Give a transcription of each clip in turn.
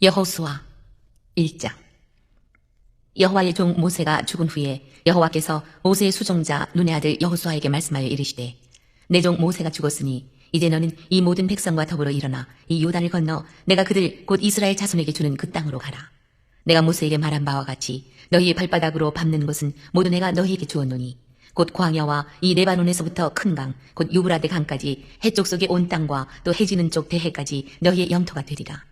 여호수아 1장. 여호와의 종 모세가 죽은 후에 여호와께서 모세의 수종자 눈의 아들 여호수아에게 말씀하여 이르시되, 내 종 모세가 죽었으니 이제 너는 이 모든 백성과 더불어 일어나 이 요단을 건너 내가 그들 곧 이스라엘 자손에게 주는 그 땅으로 가라. 내가 모세에게 말한 바와 같이 너희의 발바닥으로 밟는 것은 모두 내가 너희에게 주었노니 곧 광야와 이 레바논에서부터 큰 강 곧 유브라데 강까지 해쪽 속의 온 땅과 또 해지는 쪽 대해까지 너희의 영토가 되리라.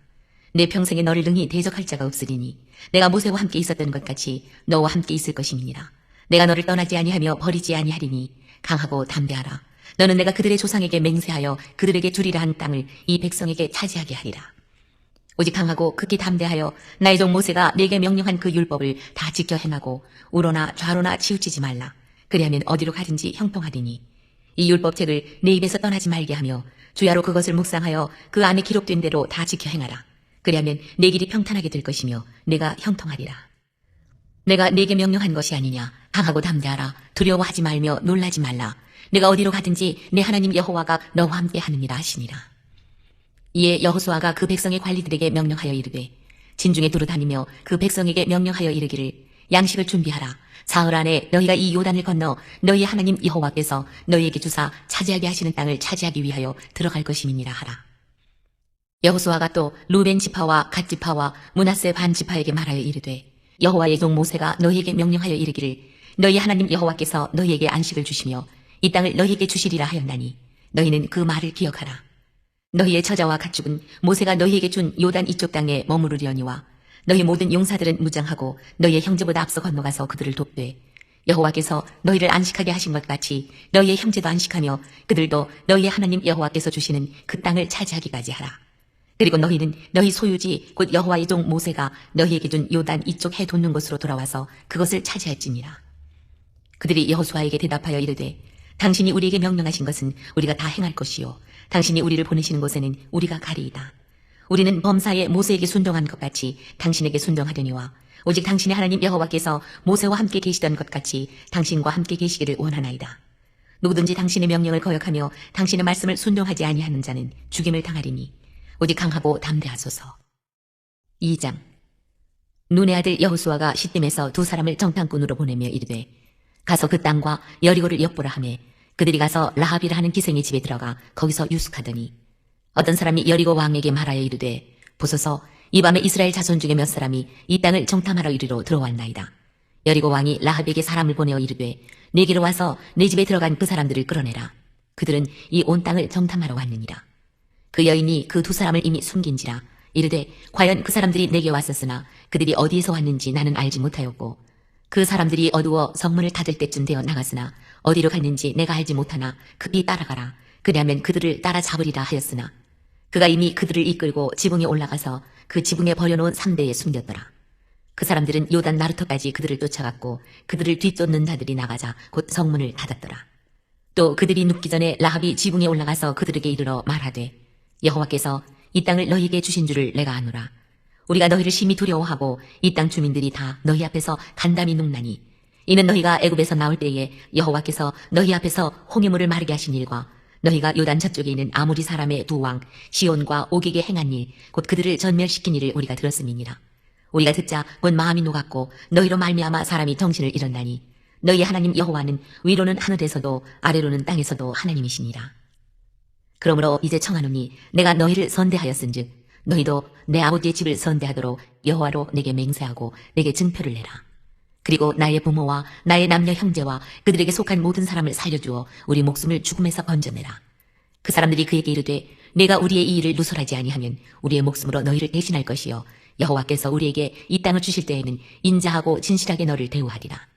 내 평생에 너를 능히 대적할 자가 없으리니 내가 모세와 함께 있었던 것 같이 너와 함께 있을 것임이니라. 내가 너를 떠나지 아니하며 버리지 아니하리니 강하고 담대하라. 너는 내가 그들의 조상에게 맹세하여 그들에게 주리라 한 땅을 이 백성에게 차지하게 하리라. 오직 강하고 극히 담대하여 나의 종 모세가 내게 명령한 그 율법을 다 지켜 행하고 우로나 좌로나 치우치지 말라. 그리하면 어디로 가든지 형통하리니 이 율법책을 내 입에서 떠나지 말게 하며 주야로 그것을 묵상하여 그 안에 기록된 대로 다 지켜 행하라. 그리하면 내 길이 평탄하게 될 것이며 내가 형통하리라. 내가 네게 명령한 것이 아니냐. 강하고 담대하라. 두려워하지 말며 놀라지 말라. 내가 어디로 가든지 내 하나님 여호와가 너와 함께 하느니라 하시니라. 이에 여호수아가 그 백성의 관리들에게 명령하여 이르되, 진중에 두루 다니며 그 백성에게 명령하여 이르기를, 양식을 준비하라. 사흘 안에 너희가 이 요단을 건너 너희의 하나님 여호와께서 너희에게 주사 차지하게 하시는 땅을 차지하기 위하여 들어갈 것임이니라 하라. 여호수아가 또 루벤 지파와 갓 지파와 므낫세 반 지파에게 말하여 이르되, 여호와의 종 모세가 너희에게 명령하여 이르기를, 너희 하나님 여호와께서 너희에게 안식을 주시며 이 땅을 너희에게 주시리라 하였나니 너희는 그 말을 기억하라. 너희의 처자와 가축은 모세가 너희에게 준 요단 이쪽 땅에 머무르려니와 너희 모든 용사들은 무장하고 너희의 형제보다 앞서 건너가서 그들을 돕되, 여호와께서 너희를 안식하게 하신 것 같이 너희의 형제도 안식하며 그들도 너희의 하나님 여호와께서 주시는 그 땅을 차지하기까지 하라. 그리고 너희는 너희 소유지 곧 여호와의 종 모세가 너희에게 준 요단 이쪽 해 돋는 곳으로 돌아와서 그것을 차지할지니라. 그들이 여호수아에게 대답하여 이르되, 당신이 우리에게 명령하신 것은 우리가 다 행할 것이요 당신이 우리를 보내시는 곳에는 우리가 가리이다. 우리는 범사에 모세에게 순종한 것 같이 당신에게 순종하려니와 오직 당신의 하나님 여호와께서 모세와 함께 계시던 것 같이 당신과 함께 계시기를 원하나이다. 누구든지 당신의 명령을 거역하며 당신의 말씀을 순종하지 아니하는 자는 죽임을 당하리니 오직 강하고 담대하소서. 2장. 눈의 아들 여호수아가 시딤에서 두 사람을 정탐꾼으로 보내며 이르되, 가서 그 땅과 여리고를 엿보라 하매 그들이 가서 라합이라 하는 기생의 집에 들어가 거기서 유숙하더니, 어떤 사람이 여리고 왕에게 말하여 이르되, 보소서, 이 밤에 이스라엘 자손 중에 몇 사람이 이 땅을 정탐하러 이리로 들어왔나이다. 여리고 왕이 라합에게 사람을 보내어 이르되, 내게로 와서 내 집에 들어간 그 사람들을 끌어내라. 그들은 이 온 땅을 정탐하러 왔느니라. 그 여인이 그 두 사람을 이미 숨긴지라. 이르되, 과연 그 사람들이 내게 왔었으나 그들이 어디에서 왔는지 나는 알지 못하였고, 그 사람들이 어두워 성문을 닫을 때쯤 되어 나갔으나 어디로 갔는지 내가 알지 못하나 급히 따라가라. 그리하면 그들을 따라잡으리라 하였으나 그가 이미 그들을 이끌고 지붕에 올라가서 그 지붕에 버려놓은 상대에 숨겼더라. 그 사람들은 요단 나루터까지 그들을 쫓아갔고 그들을 뒤쫓는 자들이 나가자 곧 성문을 닫았더라. 또 그들이 눕기 전에 라합이 지붕에 올라가서 그들에게 이르러 말하되, 여호와께서 이 땅을 너희에게 주신 줄을 내가 아노라. 우리가 너희를 심히 두려워하고 이 땅 주민들이 다 너희 앞에서 간담이 눕나니 이는 너희가 애굽에서 나올 때에 여호와께서 너희 앞에서 홍해물을 마르게 하신 일과 너희가 요단 저쪽에 있는 아모리 사람의 두 왕 시온과 오기게 행한 일 곧 그들을 전멸시킨 일을 우리가 들었음이니라. 우리가 듣자 곧 마음이 녹았고 너희로 말미암아 사람이 정신을 잃었나니 너희 하나님 여호와는 위로는 하늘에서도 아래로는 땅에서도 하나님이시니라. 그러므로 이제 청하노니 내가 너희를 선대하였은즉 너희도 내 아버지의 집을 선대하도록 여호와로 내게 맹세하고 내게 증표를 내라. 그리고 나의 부모와 나의 남녀 형제와 그들에게 속한 모든 사람을 살려주어 우리 목숨을 죽음에서 건져내라. 그 사람들이 그에게 이르되, 내가 우리의 이 일을 누설하지 아니하면 우리의 목숨으로 너희를 대신할 것이요 여호와께서 우리에게 이 땅을 주실 때에는 인자하고 진실하게 너를 대우하리라.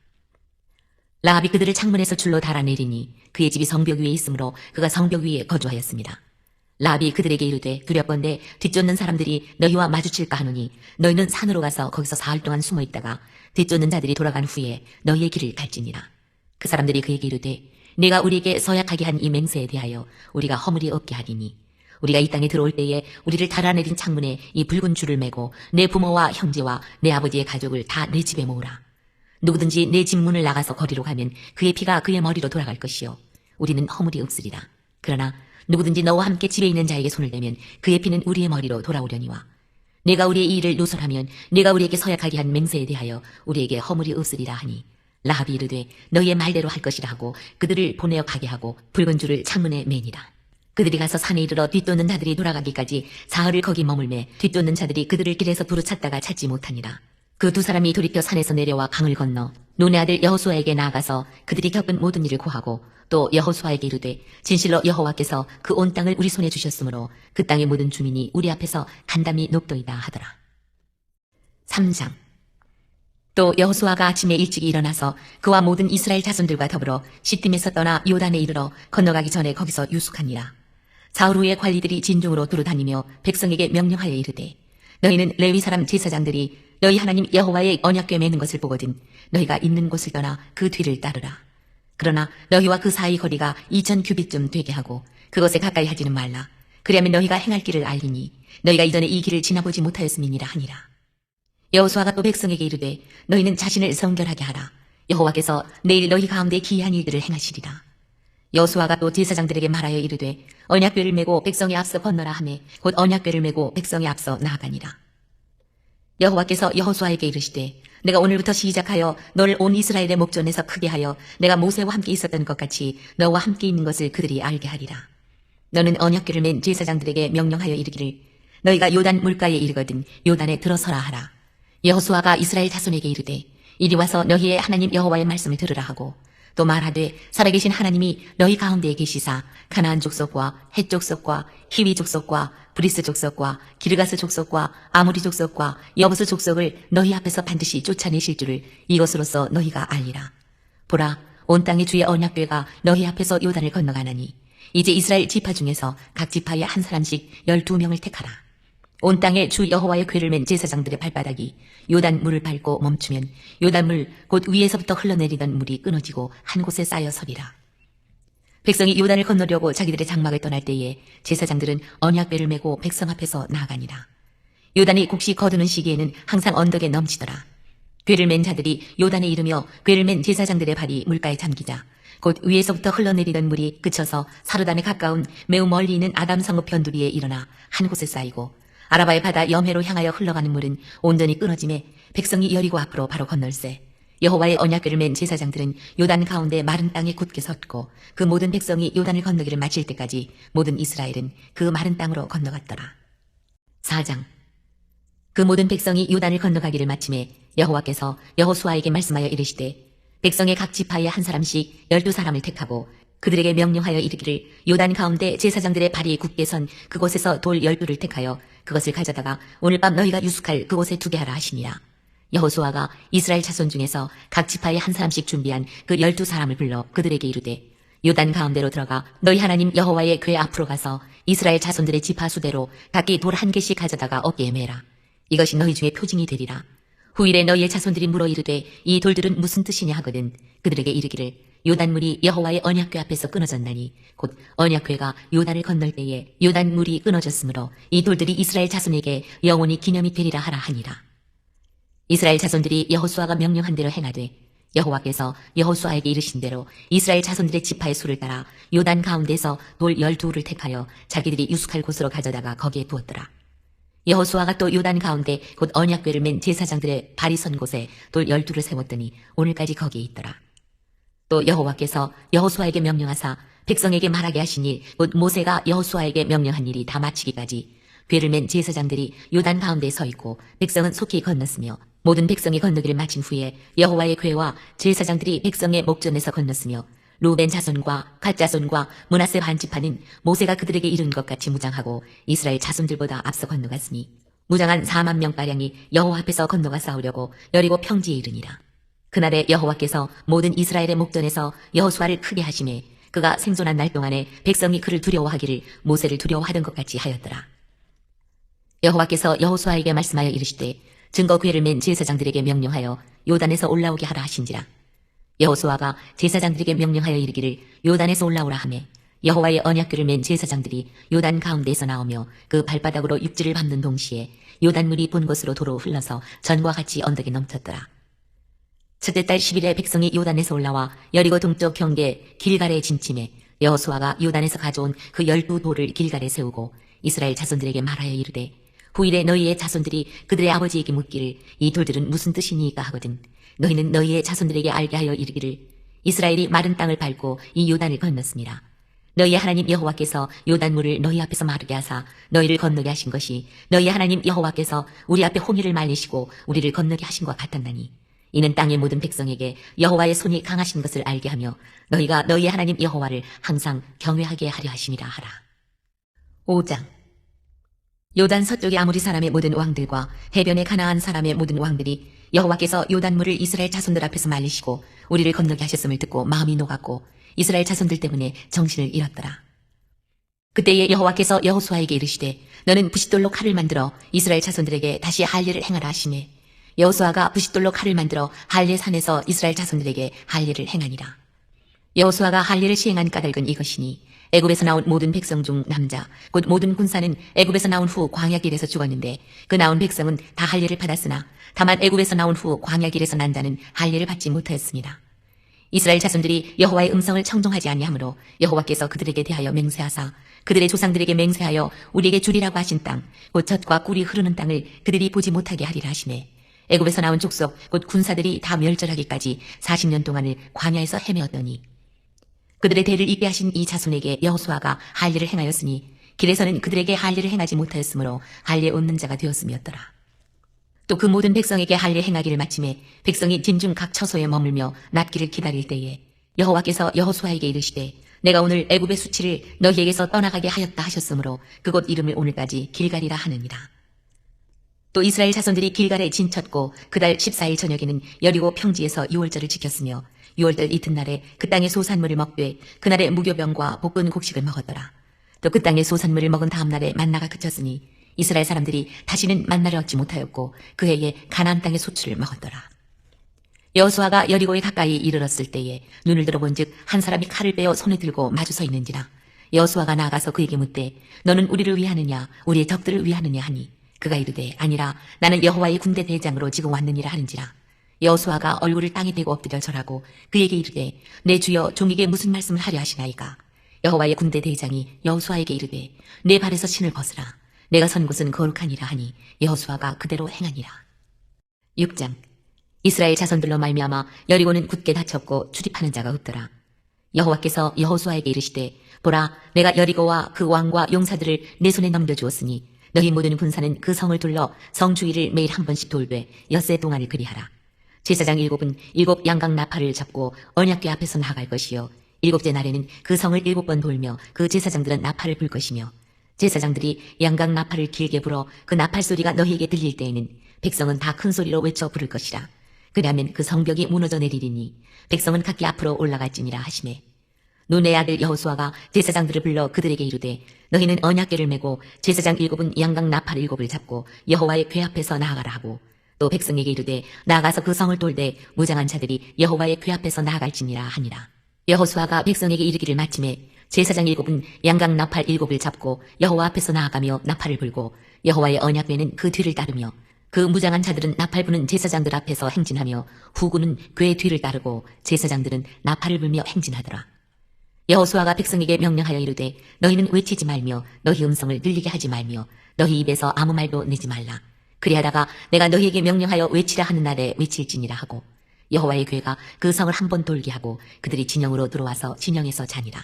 라합이 그들을 창문에서 줄로 달아내리니 그의 집이 성벽 위에 있으므로 그가 성벽 위에 거주하였습니다. 라합이 그들에게 이르되, 두렵건대 뒤쫓는 사람들이 너희와 마주칠까 하노니 너희는 산으로 가서 거기서 사흘 동안 숨어 있다가 뒤쫓는 자들이 돌아간 후에 너희의 길을 갈지니라. 그 사람들이 그에게 이르되, 내가 우리에게 서약하게 한 이 맹세에 대하여 우리가 허물이 없게 하리니 우리가 이 땅에 들어올 때에 우리를 달아내린 창문에 이 붉은 줄을 매고 내 부모와 형제와 내 아버지의 가족을 다 내 집에 모으라. 누구든지 내 집 문을 나가서 거리로 가면 그의 피가 그의 머리로 돌아갈 것이요 우리는 허물이 없으리라. 그러나 누구든지 너와 함께 집에 있는 자에게 손을 대면 그의 피는 우리의 머리로 돌아오려니와 내가 우리의 이 일을 노설하면 내가 우리에게 서약하게 한 맹세에 대하여 우리에게 허물이 없으리라 하니 라합이 이르되 너희의 말대로 할 것이라 하고 그들을 보내어 가게 하고 붉은 줄을 창문에 매니라. 그들이 가서 산에 이르러 뒤쫓는 자들이 돌아가기까지 사흘을 거기 머물매 뒤쫓는 자들이 그들을 길에서 두루 찾다가 찾지 못하니라. 그 두 사람이 돌이켜 산에서 내려와 강을 건너 눈의 아들 여호수아에게 나아가서 그들이 겪은 모든 일을 고하고 또 여호수아에게 이르되 진실로 여호와께서 그 온 땅을 우리 손에 주셨으므로 그 땅의 모든 주민이 우리 앞에서 간담이 높도이다 하더라. 3장. 또 여호수아가 아침에 일찍 일어나서 그와 모든 이스라엘 자손들과 더불어 시팀에서 떠나 요단에 이르러 건너가기 전에 거기서 유숙하니라. 사흘 후에 관리들이 진중으로 두루 다니며 백성에게 명령하여 이르되 너희는 레위 사람 제사장들이 너희 하나님 여호와의 언약궤 매는 것을 보거든 너희가 있는 곳을 떠나 그 뒤를 따르라. 그러나 너희와 그 사이 거리가 2000규빗쯤 되게 하고 그것에 가까이 하지는 말라. 그리하면 너희가 행할 길을 알리니 너희가 이전에 이 길을 지나보지 못하였음이니라 하니라. 여호수아가 또 백성에게 이르되 너희는 자신을 성결하게 하라. 여호와께서 내일 너희 가운데 기이한 일들을 행하시리라. 여호수아가 또 제사장들에게 말하여 이르되 언약궤를 메고 백성의 앞서 건너라 하매 곧 언약궤를 메고 백성의 앞서 나아가니라. 여호와께서 여호수아에게 이르시되 내가 오늘부터 시작하여 너를 온 이스라엘의 목전에서 크게 하여 내가 모세와 함께 있었던 것 같이 너와 함께 있는 것을 그들이 알게 하리라. 너는 언약궤를 맨 제사장들에게 명령하여 이르기를 너희가 요단 물가에 이르거든 요단에 들어서라 하라. 여호수아가 이스라엘 자손에게 이르되 이리 와서 너희의 하나님 여호와의 말씀을 들으라 하고 또 말하되 살아계신 하나님이 너희 가운데에 계시사 가나안 족속과 헷 족속과 히위 족속과 브리스 족속과 기르가스 족속과 아모리 족속과 여부스 족속을 너희 앞에서 반드시 쫓아내실 줄을 이것으로써 너희가 알리라. 보라, 온 땅의 주의 언약궤가 너희 앞에서 요단을 건너가나니 이제 이스라엘 지파 중에서 각 지파에 한 사람씩 12명을 택하라. 온 땅에 주 여호와의 궤를 맨 제사장들의 발바닥이 요단 물을 밟고 멈추면 요단 물 곧 위에서부터 흘러내리던 물이 끊어지고 한 곳에 쌓여 서리라. 백성이 요단을 건너려고 자기들의 장막을 떠날 때에 제사장들은 언약궤를 메고 백성 앞에서 나아가니라. 요단이 곡식 거두는 시기에는 항상 언덕에 넘치더라. 궤를 맨 자들이 요단에 이르며 궤를 맨 제사장들의 발이 물가에 잠기자 곧 위에서부터 흘러내리던 물이 그쳐서 사르단에 가까운 매우 멀리 있는 아담 성읍 변두리에 일어나 한 곳에 쌓이고 아라바의 바다 염해로 향하여 흘러가는 물은 온전히 끊어짐에 백성이 여리고 앞으로 바로 건널세. 여호와의 언약궤를 맨 제사장들은 요단 가운데 마른 땅에 굳게 섰고 그 모든 백성이 요단을 건너기를 마칠 때까지 모든 이스라엘은 그 마른 땅으로 건너갔더라. 4장. 그 모든 백성이 요단을 건너가기를 마침에 여호와께서 여호수아에게 말씀하여 이르시되 백성의 각 지파에 한 사람씩 12사람을 택하고 그들에게 명령하여 이르기를 요단 가운데 제사장들의 발이 굳게 선 그곳에서 돌 12를 택하여 그것을 가져다가 오늘 밤 너희가 유숙할 그곳에 두게 하라 하시니라. 여호수아가 이스라엘 자손 중에서 각 지파에 한 사람씩 준비한 그 12사람을 불러 그들에게 이르되 요단 가운데로 들어가 너희 하나님 여호와의 궤 앞으로 가서 이스라엘 자손들의 지파 수대로 각기 돌 한 개씩 가져다가 어깨에 매라. 이것이 너희 중에 표징이 되리라. 후일에 너희의 자손들이 물어 이르되 이 돌들은 무슨 뜻이냐 하거든 그들에게 이르기를 요단물이 여호와의 언약궤 앞에서 끊어졌나니 곧 언약궤가 요단을 건널 때에 요단물이 끊어졌으므로 이 돌들이 이스라엘 자손에게 영원히 기념이 되리라 하라 하니라. 이스라엘 자손들이 여호수아가 명령한 대로 행하되 여호와께서 여호수아에게 이르신 대로 이스라엘 자손들의 지파의 수를 따라 요단 가운데서 돌 12를 택하여 자기들이 유숙할 곳으로 가져다가 거기에 부었더라. 여호수아가 또 요단 가운데 곧 언약궤를 맨 제사장들의 발이 선 곳에 돌 12를 세웠더니 오늘까지 거기에 있더라. 또 여호와께서 여호수아에게 명령하사 백성에게 말하게 하시니 곧 모세가 여호수아에게 명령한 일이 다 마치기까지 궤를 맨 제사장들이 요단 가운데에 서 있고 백성은 속히 건넜으며 모든 백성이 건너기를 마친 후에 여호와의 궤와 제사장들이 백성의 목전에서 건넜으며 루벤 자손과 갓 자손과 므낫세 반 지파는 모세가 그들에게 이룬 것 같이 무장하고 이스라엘 자손들보다 앞서 건너갔으니 무장한 4만 명가량이 여호와 앞에서 건너가 싸우려고 여리고 평지에 이르니라. 그날에 여호와께서 모든 이스라엘의 목전에서 여호수아를 크게 하심에 그가 생존한 날 동안에 백성이 그를 두려워하기를 모세를 두려워하던 것 같이 하였더라. 여호와께서 여호수아에게 말씀하여 이르시되 증거 궤를 맨 제사장들에게 명령하여 요단에서 올라오게 하라 하신지라. 여호수아가 제사장들에게 명령하여 이르기를 요단에서 올라오라 하매 여호와의 언약궤를 맨 제사장들이 요단 가운데에서 나오며 그 발바닥으로 육지를 밟는 동시에 요단물이 본 곳으로 도로 흘러서 전과 같이 언덕에 넘쳤더라. 첫째 달 10일에 백성이 요단에서 올라와 여리고 동쪽 경계 길갈에 진침해 여호수아가 요단에서 가져온 그 12돌을 길갈에 세우고 이스라엘 자손들에게 말하여 이르되 후일에 너희의 자손들이 그들의 아버지에게 묻기를 이 돌들은 무슨 뜻이니까 하거든 너희는 너희의 자손들에게 알게 하여 이르기를 이스라엘이 마른 땅을 밟고 이 요단을 건넜습니다. 너희의 하나님 여호와께서 요단물을 너희 앞에서 마르게 하사 너희를 건너게 하신 것이 너희의 하나님 여호와께서 우리 앞에 홍해를 말리시고 우리를 건너게 하신 것 같았나니 이는 땅의 모든 백성에게 여호와의 손이 강하신 것을 알게 하며 너희가 너희의 하나님 여호와를 항상 경외하게 하려 하심이라 하라. 5장 요단 서쪽의 아모리 사람의 모든 왕들과 해변의 가나안 사람의 모든 왕들이 여호와께서 요단물을 이스라엘 자손들 앞에서 말리시고 우리를 건너게 하셨음을 듣고 마음이 녹았고 이스라엘 자손들 때문에 정신을 잃었더라. 그때에 여호와께서 여호수아에게 이르시되 너는 부싯돌로 칼을 만들어 이스라엘 자손들에게 다시 할례를 행하라 하시매 여호수아가 부싯돌로 칼을 만들어 할례 산에서 이스라엘 자손들에게 할례를 행하니라. 여호수아가 할례를 시행한 까닭은 이것이니 애굽에서 나온 모든 백성 중 남자 곧 모든 군사는 애굽에서 나온 후 광야길에서 죽었는데 그 나온 백성은 다 할례를 받았으나 다만 애굽에서 나온 후 광야길에서 난 자는 할례를 받지 못하였습니다. 이스라엘 자손들이 여호와의 음성을 청종하지 아니하므로 여호와께서 그들에게 대하여 맹세하사 그들의 조상들에게 맹세하여 우리에게 주리라고 하신 땅 곧 젖과 꿀이 흐르는 땅을 그들이 보지 못하게 하리라 하시매 애굽에서 나온 족속 곧 군사들이 다 멸절하기까지 40년 동안을 광야에서 헤매었더니 그들의 대를 있게 하신 이 자손에게 여호수아가 할례를 행하였으니 길에서는 그들에게 할례를 행하지 못하였으므로 할례 얻는 자가 되었음이었더라. 또 그 모든 백성에게 할례 행하기를 마침에 백성이 진중 각 처소에 머물며 낫기를 기다릴 때에 여호와께서 여호수아에게 이르시되 내가 오늘 애굽의 수치를 너희에게서 떠나가게 하였다 하셨으므로 그곳 이름을 오늘까지 길갈이라 하느니라. 또 이스라엘 자손들이 길갈에 진쳤고 그달 14일 저녁에는 여리고 평지에서 유월절을 지켰으며 유월절 이튿날에 그 땅의 소산물을 먹되 그날에 무교병과 볶은 곡식을 먹었더라. 또 그 땅의 소산물을 먹은 다음날에 만나가 그쳤으니 이스라엘 사람들이 다시는 만나를 얻지 못하였고 그 해에 가나안 땅의 소출을 먹었더라. 여호수아가 여리고에 가까이 이르렀을 때에 눈을 들어본즉 한 사람이 칼을 빼어 손에 들고 마주 서 있는지라. 여호수아가 나아가서 그에게 묻되 너는 우리를 위하느냐 우리의 적들을 위하느냐 하니 그가 이르되 아니라 나는 여호와의 군대 대장으로 지금 왔느니라 하는지라. 여호수아가 얼굴을 땅에 대고 엎드려 절하고 그에게 이르되 내 주여 종에게 무슨 말씀을 하려 하시나이까. 여호와의 군대 대장이 여호수아에게 이르되 내 발에서 신을 벗으라. 내가 선 곳은 거룩하니라 하니 여호수아가 그대로 행하니라. 6장 이스라엘 자손들로 말미암아 여리고는 굳게 닫혔고 출입하는 자가 없더라. 여호와께서 여호수아에게 이르시되 보라 내가 여리고와 그 왕과 용사들을 내 손에 넘겨주었으니 너희 모든 군사는 그 성을 둘러 성 주위를 매일 한 번씩 돌되 엿새 동안을 그리하라. 제사장 7은 7 양각 나팔을 잡고 언약궤 앞에서 나아갈 것이요 7째 날에는 그 성을 7번 돌며 그 제사장들은 나팔을 불 것이며 제사장들이 양각 나팔을 길게 불어 그 나팔 소리가 너희에게 들릴 때에는 백성은 다 큰 소리로 외쳐 부를 것이라. 그리하면 그 성벽이 무너져 내리리니 백성은 각기 앞으로 올라갈지니라 하시매 눈의 아들 여호수아가 제사장들을 불러 그들에게 이르되 너희는 언약궤를 메고 제사장 7은 양각 나팔 7을 잡고 여호와의 궤 앞에서 나아가라 하고 또 백성에게 이르되 나아가서 그 성을 돌되 무장한 자들이 여호와의 궤 앞에서 나아갈지니라 하니라. 여호수아가 백성에게 이르기를 마침에 제사장 7은 양각 나팔 7을 잡고 여호와 앞에서 나아가며 나팔을 불고 여호와의 언약궤는 그 뒤를 따르며 그 무장한 자들은 나팔 부는 제사장들 앞에서 행진하며 후군은 궤 뒤를 따르고 제사장들은 나팔을 불며 행진하더라. 여호수아가 백성에게 명령하여 이르되 너희는 외치지 말며 너희 음성을 늘리게 하지 말며 너희 입에서 아무 말도 내지 말라. 그리하다가 내가 너희에게 명령하여 외치라 하는 날에 외칠지니라 하고 여호와의 궤가 그 성을 한 번 돌게 하고 그들이 진영으로 들어와서 진영에서 자니라.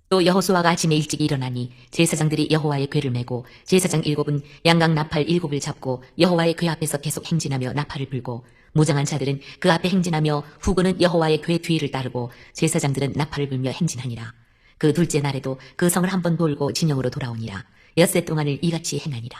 또 여호수아가 아침에 일찍 일어나니 제사장들이 여호와의 궤를 메고 제사장 7은 양각 나팔 7을 잡고 여호와의 궤 앞에서 계속 행진하며 나팔을 불고 무장한 자들은 그 앞에 행진하며 후군은 여호와의 궤 뒤를 따르고 제사장들은 나팔을 불며 행진하니라. 그 둘째 날에도 그 성을 한 번 돌고 진영으로 돌아오니라. 엿새 동안을 이같이 행하니라.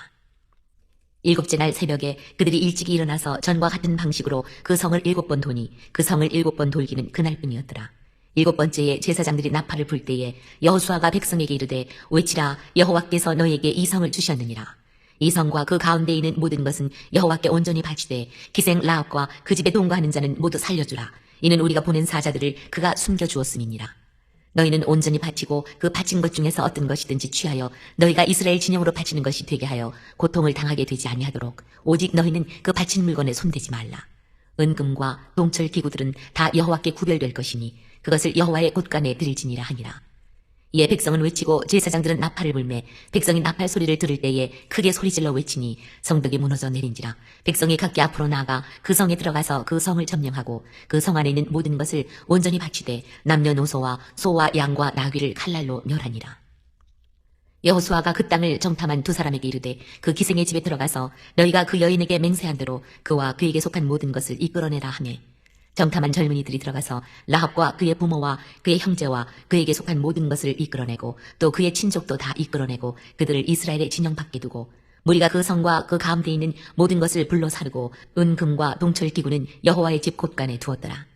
7째 날 새벽에 그들이 일찍 일어나서 전과 같은 방식으로 그 성을 7번 도니 그 성을 7번 돌기는 그날뿐이었더라. 7번째에 제사장들이 나팔을 불 때에 여호수아가 백성에게 이르되 외치라 여호와께서 너희에게 이 성을 주셨느니라. 이 성과 그 가운데 있는 모든 것은 여호와께 온전히 바치되 기생 라합과 그 집에 동거하는 자는 모두 살려주라. 이는 우리가 보낸 사자들을 그가 숨겨주었음이니라. 너희는 온전히 바치고 그 바친 것 중에서 어떤 것이든지 취하여 너희가 이스라엘 진영으로 바치는 것이 되게 하여 고통을 당하게 되지 아니하도록 오직 너희는 그 바친 물건에 손대지 말라. 은금과 동철 기구들은 다 여호와께 구별될 것이니 그것을 여호와의 곳간에 드릴지니라 하니라. 이에 백성은 외치고 제사장들은 나팔을 불매 백성이 나팔 소리를 들을 때에 크게 소리질러 외치니 성벽이 무너져 내린지라. 백성이 각기 앞으로 나아가 그 성에 들어가서 그 성을 점령하고 그 성 안에 있는 모든 것을 온전히 바치되 남녀노소와 소와 양과 나귀를 칼날로 멸하니라. 여호수아가 그 땅을 정탐한 두 사람에게 이르되 그 기생의 집에 들어가서 너희가 그 여인에게 맹세한 대로 그와 그에게 속한 모든 것을 이끌어내라 하매 정탐한 젊은이들이 들어가서 라합과 그의 부모와 그의 형제와 그에게 속한 모든 것을 이끌어내고 또 그의 친족도 다 이끌어내고 그들을 이스라엘의 진영 밖에 두고 무리가 그 성과 그 가운데 있는 모든 것을 불로 사르고 은금과 동철 기구는 여호와의 집 곳간에 두었더라.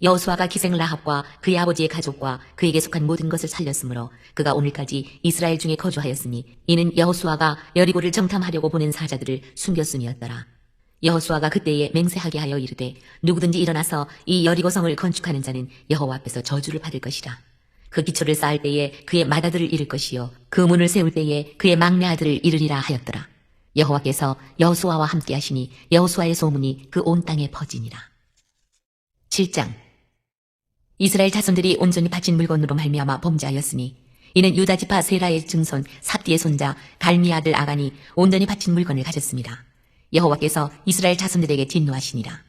여호수아가 기생 라합과 그의 아버지의 가족과 그에게 속한 모든 것을 살렸으므로 그가 오늘까지 이스라엘 중에 거주하였으니 이는 여호수아가 여리고를 정탐하려고 보낸 사자들을 숨겼음이었더라. 여호수아가 그때에 맹세하게 하여 이르되 누구든지 일어나서 이 여리고성을 건축하는 자는 여호와 앞에서 저주를 받을 것이라. 그 기초를 쌓을 때에 그의 맏아들을 잃을 것이요 그 문을 세울 때에 그의 막내 아들을 잃으리라 하였더라. 여호와께서 여호수아와 함께 하시니 여호수아의 소문이 그 온 땅에 퍼지니라. 7장. 이스라엘 자손들이 온전히 바친 물건으로 말미암아 범죄하였으니 이는 유다 지파 세라의 증손 삽디의 손자 갈미 아들 아간이 온전히 바친 물건을 가졌습니다. 여호와께서 이스라엘 자손들에게 진노하시니라.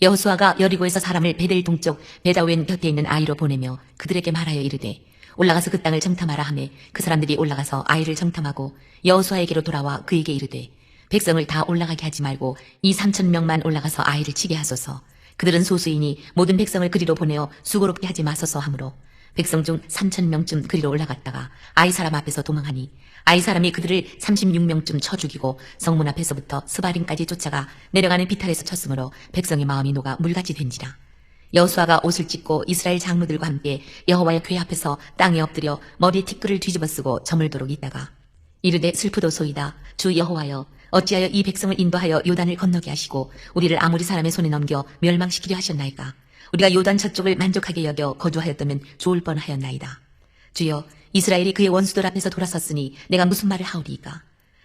여호수아가 여리고에서 사람을 베델 동쪽 베다웬 곁에 있는 아이로 보내며 그들에게 말하여 이르되 올라가서 그 땅을 정탐하라 하매 그 사람들이 올라가서 아이를 정탐하고 여호수아에게로 돌아와 그에게 이르되 백성을 다 올라가게 하지 말고 이 3,000명만 올라가서 아이를 치게 하소서. 그들은 소수이니 모든 백성을 그리로 보내어 수고롭게 하지 마소서 하므로 백성 중 3,000명쯤 그리로 올라갔다가 아이 사람 앞에서 도망하니 아이 사람이 그들을 36명쯤 쳐 죽이고 성문 앞에서부터 스바림까지 쫓아가 내려가는 비탈에서 쳤으므로 백성의 마음이 녹아 물같이 된지라. 여호수아가 옷을 찢고 이스라엘 장로들과 함께 여호와의 궤 앞에서 땅에 엎드려 머리에 티끌을 뒤집어 쓰고 저물도록 있다가 이르되 슬프도소이다. 주 여호와여 어찌하여 이 백성을 인도하여 요단을 건너게 하시고 우리를 아무리 사람의 손에 넘겨 멸망시키려 하셨나이까. 우리가 요단 저쪽을 만족하게 여겨 거주하였다면 좋을 뻔하였나이다. 주여 이스라엘이 그의 원수들 앞에서 돌아섰으니 내가 무슨 말을 하오리이까.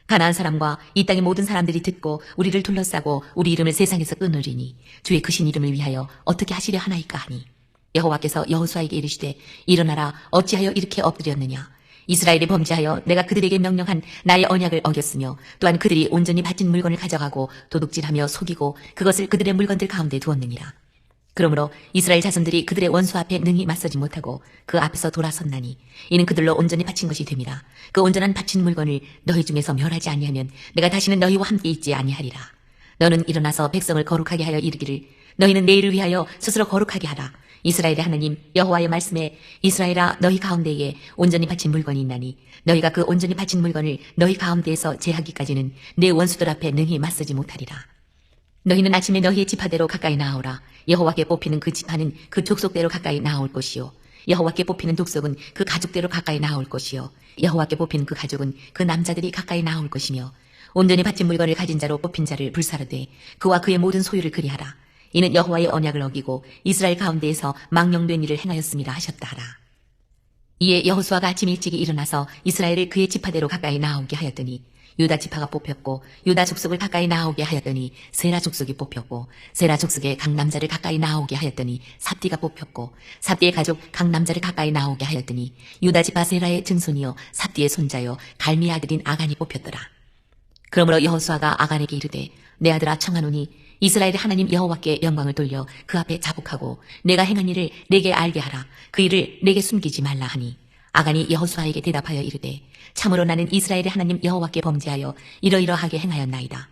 가나안 사람과 이 땅의 모든 사람들이 듣고 우리를 둘러싸고 우리 이름을 세상에서 끊으리니 주의 크신 이름을 위하여 어떻게 하시려 하나이까 하니 여호와께서 여호수아에게 이르시되 일어나라 어찌하여 이렇게 엎드렸느냐. 이스라엘이 범죄하여 내가 그들에게 명령한 나의 언약을 어겼으며 또한 그들이 온전히 바친 물건을 가져가고 도둑질하며 속이고 그것을 그들의 물건들 가운데 두었느니라. 그러므로 이스라엘 자손들이 그들의 원수 앞에 능히 맞서지 못하고 그 앞에서 돌아섰나니 이는 그들로 온전히 바친 것이 됨이라. 그 온전한 바친 물건을 너희 중에서 멸하지 아니하면 내가 다시는 너희와 함께 있지 아니하리라. 너는 일어나서 백성을 거룩하게 하여 이르기를 너희는 내일을 위하여 스스로 거룩하게 하라. 이스라엘의 하나님 여호와의 말씀에 이스라엘아 너희 가운데에 온전히 바친 물건이 있나니 너희가 그 온전히 바친 물건을 너희 가운데에서 제하기까지는 내 원수들 앞에 능히 맞서지 못하리라. 너희는 아침에 너희의 지파대로 가까이 나아오라. 여호와께 뽑히는 그 지파는 그 족속대로 가까이 나아올 것이요 여호와께 뽑히는 족속은 그 가족대로 가까이 나아올 것이요 여호와께 뽑힌 그 가족은 그 남자들이 가까이 나아올 것이며 온전히 바친 물건을 가진 자로 뽑힌 자를 불사르되 그와 그의 모든 소유를 그리하라. 이는 여호와의 언약을 어기고 이스라엘 가운데에서 망령된 일을 행하였음이라 하셨다 하라. 이에 여호수아가 아침 일찍이 일어나서 이스라엘을 그의 지파대로 가까이 나아오게 하였더니 유다 지파가 뽑혔고 유다 족속을 가까이 나아오게 하였더니 세라 족속이 뽑혔고 세라 족속의 각 남자를 가까이 나아오게 하였더니 삽디가 뽑혔고 삽디의 가족 각 남자를 가까이 나아오게 하였더니 유다 지파 세라의 증손이요 삽디의 손자요 갈미 아들인 아간이 뽑혔더라. 그러므로 여호수아가 아간에게 이르되 내 아들아 청하노니 이스라엘의 하나님 여호와께 영광을 돌려 그 앞에 자복하고 내가 행한 일을 내게 알게 하라. 그 일을 내게 숨기지 말라 하니 아간이 여호수아에게 대답하여 이르되 참으로 나는 이스라엘의 하나님 여호와께 범죄하여 이러이러하게 행하였나이다.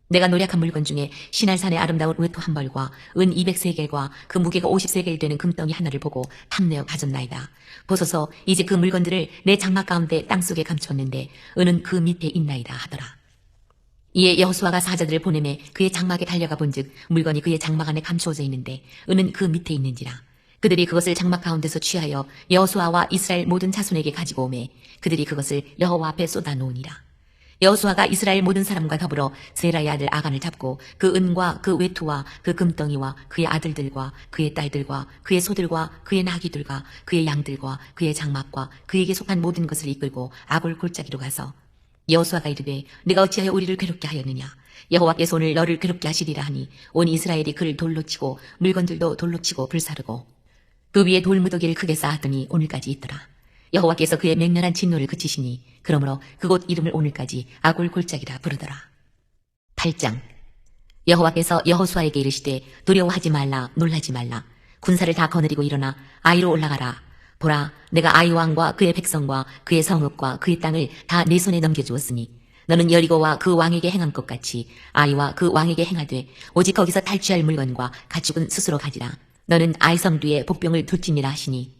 내가 노력한 물건 중에 시날산의 아름다운 외투 한 벌과 은 200세겔과 그 무게가 50세겔 되는 금덩이 하나를 보고 탐내어 가졌나이다. 보소서 이제 그 물건들을 내 장막 가운데 땅속에 감추었는데 은은 그 밑에 있나이다 하더라. 이에 여호수아가 사자들을 보내매 그의 장막에 달려가 본즉 물건이 그의 장막 안에 감추어져 있는데 은은 그 밑에 있는지라. 그들이 그것을 장막 가운데서 취하여 여호수아와 이스라엘 모든 자손에게 가지고 오매 그들이 그것을 여호와 앞에 쏟아 놓으니라. 여호수아가 이스라엘 모든 사람과 더불어 세라의 아들 아간을 잡고 그 은과 그 외투와 그 금덩이와 그의 아들들과 그의 딸들과 그의 소들과 그의 나귀들과 그의 양들과 그의 장막과 그에게 속한 모든 것을 이끌고 아골 골짜기로 가서 여호수아가 이르되 네가 어찌하여 우리를 괴롭게 하였느냐. 여호와께서 오늘 너를 괴롭게 하시리라 하니 온 이스라엘이 그를 돌로 치고 물건들도 돌로 치고 불사르고 그 위에 돌무더기를 크게 쌓았더니 오늘까지 있더라. 여호와께서 그의 맹렬한 진노를 그치시니 그러므로 그곳 이름을 오늘까지 아굴 골짜기라 부르더라. 8장. 여호와께서 여호수아에게 이르시되 두려워하지 말라 놀라지 말라 군사를 다 거느리고 일어나 아이로 올라가라. 보라, 내가 아이 왕과 그의 백성과 그의 성읍과 그의 땅을 다 내 손에 넘겨주었으니 너는 여리고와 그 왕에게 행한 것 같이 아이와 그 왕에게 행하되 오직 거기서 탈취할 물건과 가축은 스스로 가지라. 너는 아이 성 뒤에 복병을 둘지니라 하시니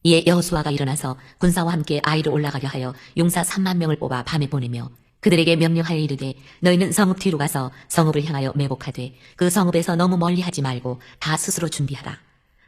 이에 여호수아가 일어나서 군사와 함께 아이로 올라가려 하여 용사 3만 명을 뽑아 밤에 보내며 그들에게 명령하여 이르되 너희는 성읍 뒤로 가서 성읍을 향하여 매복하되 그 성읍에서 너무 멀리 하지 말고 다 스스로 준비하라.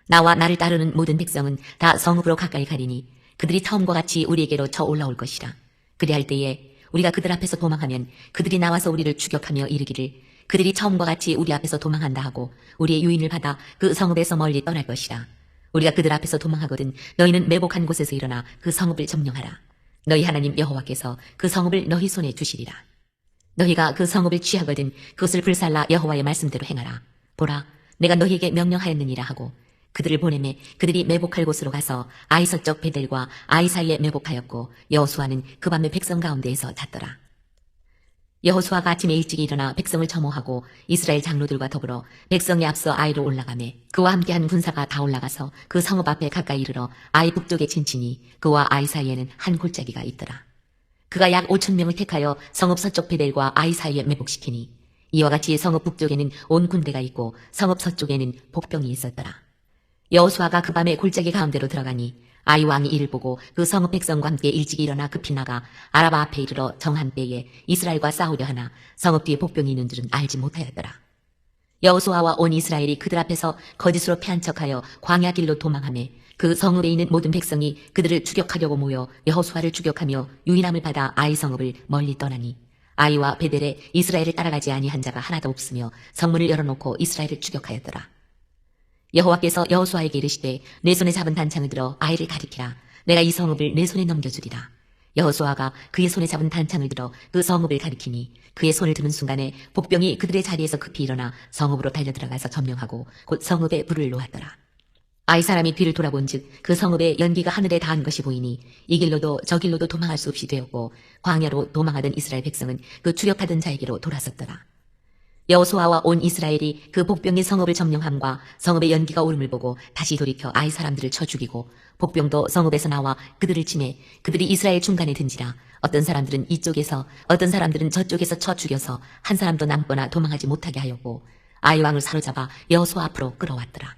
나와 나를 따르는 모든 백성은 다 성읍으로 가까이 가리니 그들이 처음과 같이 우리에게로 쳐 올라올 것이라. 그리할 때에 우리가 그들 앞에서 도망하면 그들이 나와서 우리를 추격하며 이르기를 그들이 처음과 같이 우리 앞에서 도망한다 하고 우리의 유인을 받아 그 성읍에서 멀리 떠날 것이라. 우리가 그들 앞에서 도망하거든 너희는 매복한 곳에서 일어나 그 성읍을 점령하라. 너희 하나님 여호와께서 그 성읍을 너희 손에 주시리라. 너희가 그 성읍을 취하거든 그것을 불살라 여호와의 말씀대로 행하라. 보라, 내가 너희에게 명령하였느니라 하고 그들을 보내매 그들이 매복할 곳으로 가서 아이 서쪽 베델과 아이 사이에 매복하였고 여호수아는 그 밤에 백성 가운데에서 잤더라. 여호수아가 아침에 일찍 일어나 백성을 점호하고 이스라엘 장로들과 더불어 백성에 앞서 아이로 올라가매 그와 함께한 군사가 다 올라가서 그 성읍 앞에 가까이 이르러 아이 북쪽에 친치니 그와 아이 사이에는 한 골짜기가 있더라. 그가 약 5천 명을 택하여 성읍 서쪽 베델과 아이 사이에 매복시키니 이와 같이 성읍 북쪽에는 온 군대가 있고 성읍 서쪽에는 복병이 있었더라. 여호수아가 그 밤에 골짜기 가운데로 들어가니 아이 왕이 이를 보고 그 성읍 백성과 함께 일찍 일어나 급히 나가 아라바 앞에 이르러 정한 때에 이스라엘과 싸우려 하나 성읍 뒤에 복병이 있는 줄은 알지 못하였더라. 여호수아와 온 이스라엘이 그들 앞에서 거짓으로 패한 척하여 광야 길로 도망하매 그 성읍에 있는 모든 백성이 그들을 추격하려고 모여 여호수아를 추격하며 유인함을 받아 아이 성읍을 멀리 떠나니 아이와 베델에 이스라엘을 따라가지 아니한 자가 하나도 없으며 성문을 열어놓고 이스라엘을 추격하였더라. 여호와께서 여호수아에게 이르시되 내 손에 잡은 단창을 들어 아이를 가리키라. 내가 이 성읍을 내 손에 넘겨주리라. 여호수아가 그의 손에 잡은 단창을 들어 그 성읍을 가리키니 그의 손을 드는 순간에 복병이 그들의 자리에서 급히 일어나 성읍으로 달려들어가서 점령하고 곧 성읍에 불을 놓았더라. 아이 사람이 뒤를 돌아본즉 그 성읍에 연기가 하늘에 닿은 것이 보이니 이 길로도 저 길로도 도망할 수 없이 되었고 광야로 도망하던 이스라엘 백성은 그 추격하던 자에게로 돌아섰더라. 여호수아와 온 이스라엘이 그 복병의 성읍을 점령함과 성읍의 연기가 오름을 보고 다시 돌이켜 아이 사람들을 쳐 죽이고 복병도 성읍에서 나와 그들을 치매 그들이 이스라엘 중간에 든지라. 어떤 사람들은 이쪽에서 어떤 사람들은 저쪽에서 쳐 죽여서 한 사람도 남거나 도망하지 못하게 하였고 아이 왕을 사로잡아 여호수아 앞으로 끌어왔더라.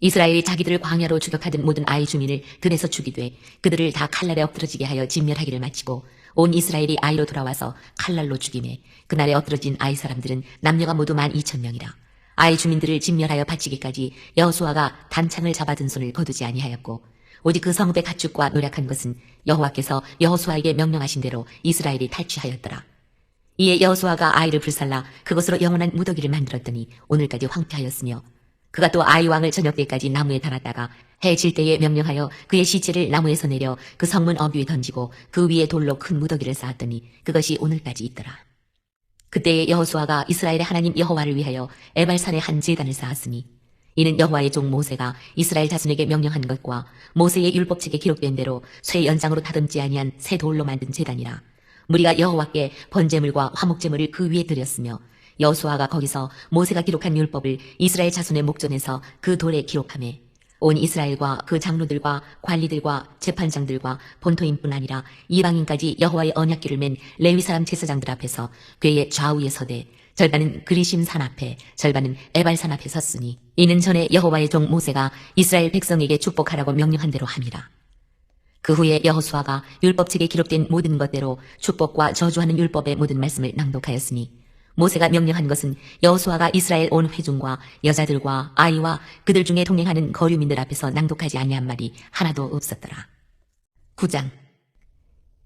이스라엘이 자기들을 광야로 추격하던 모든 아이 주민을 들에서 죽이되 그들을 다 칼날에 엎드러지게 하여 진멸하기를 마치고 온 이스라엘이 아이로 돌아와서 칼날로 죽이매 그날에 엎드러진 아이 사람들은 남녀가 모두 12,000명이라. 아이 주민들을 진멸하여 바치기까지 여호수아가 단창을 잡아든 손을 거두지 아니하였고 오직 그 성읍의 가축과 노략한 것은 여호와께서 여호수아에게 명령하신 대로 이스라엘이 탈취하였더라. 이에 여호수아가 아이를 불살라 그것으로 영원한 무더기를 만들었더니 오늘까지 황폐하였으며 그가 또 아이 왕을 저녁 때까지 나무에 달았다가 해 질 때에 명령하여 그의 시체를 나무에서 내려 그 성문 어귀에 던지고 그 위에 돌로 큰 무더기를 쌓았더니 그것이 오늘까지 있더라. 그때에 여호수아가 이스라엘의 하나님 여호와를 위하여 에발산에 한 제단을 쌓았으니 이는 여호와의 종 모세가 이스라엘 자손에게 명령한 것과 모세의 율법책에 기록된 대로 쇠 연장으로 다듬지 아니한 새 돌로 만든 제단이라. 무리가 여호와께 번제물과 화목제물을 그 위에 드렸으며 여호수아가 거기서 모세가 기록한 율법을 이스라엘 자손의 목전에서 그 돌에 기록하매 온 이스라엘과 그 장로들과 관리들과 재판장들과 본토인뿐 아니라 이방인까지 여호와의 언약궤를 맨 레위 사람 제사장들 앞에서 궤의 좌우에 서되 절반은 그리심 산 앞에 절반은 에발산 앞에 섰으니 이는 전에 여호와의 종 모세가 이스라엘 백성에게 축복하라고 명령한 대로 함이라. 그 후에 여호수아가 율법책에 기록된 모든 것대로 축복과 저주하는 율법의 모든 말씀을 낭독하였으니 모세가 명령한 것은 여호수아가 이스라엘 온 회중과 여자들과 아이와 그들 중에 동행하는 거류민들 앞에서 낭독하지 아니한 말이 하나도 없었더라. 9장.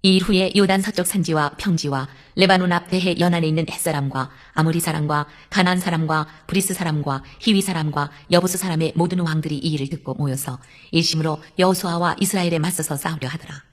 이 후에 요단 서쪽 산지와 평지와 레바논 앞 대해 연안에 있는 햇사람과 아모리 사람과 가나안 사람과 브리스 사람과 히위 사람과 여부스 사람의 모든 왕들이 이 일을 듣고 모여서 일심으로 여호수아와 이스라엘에 맞서서 싸우려 하더라.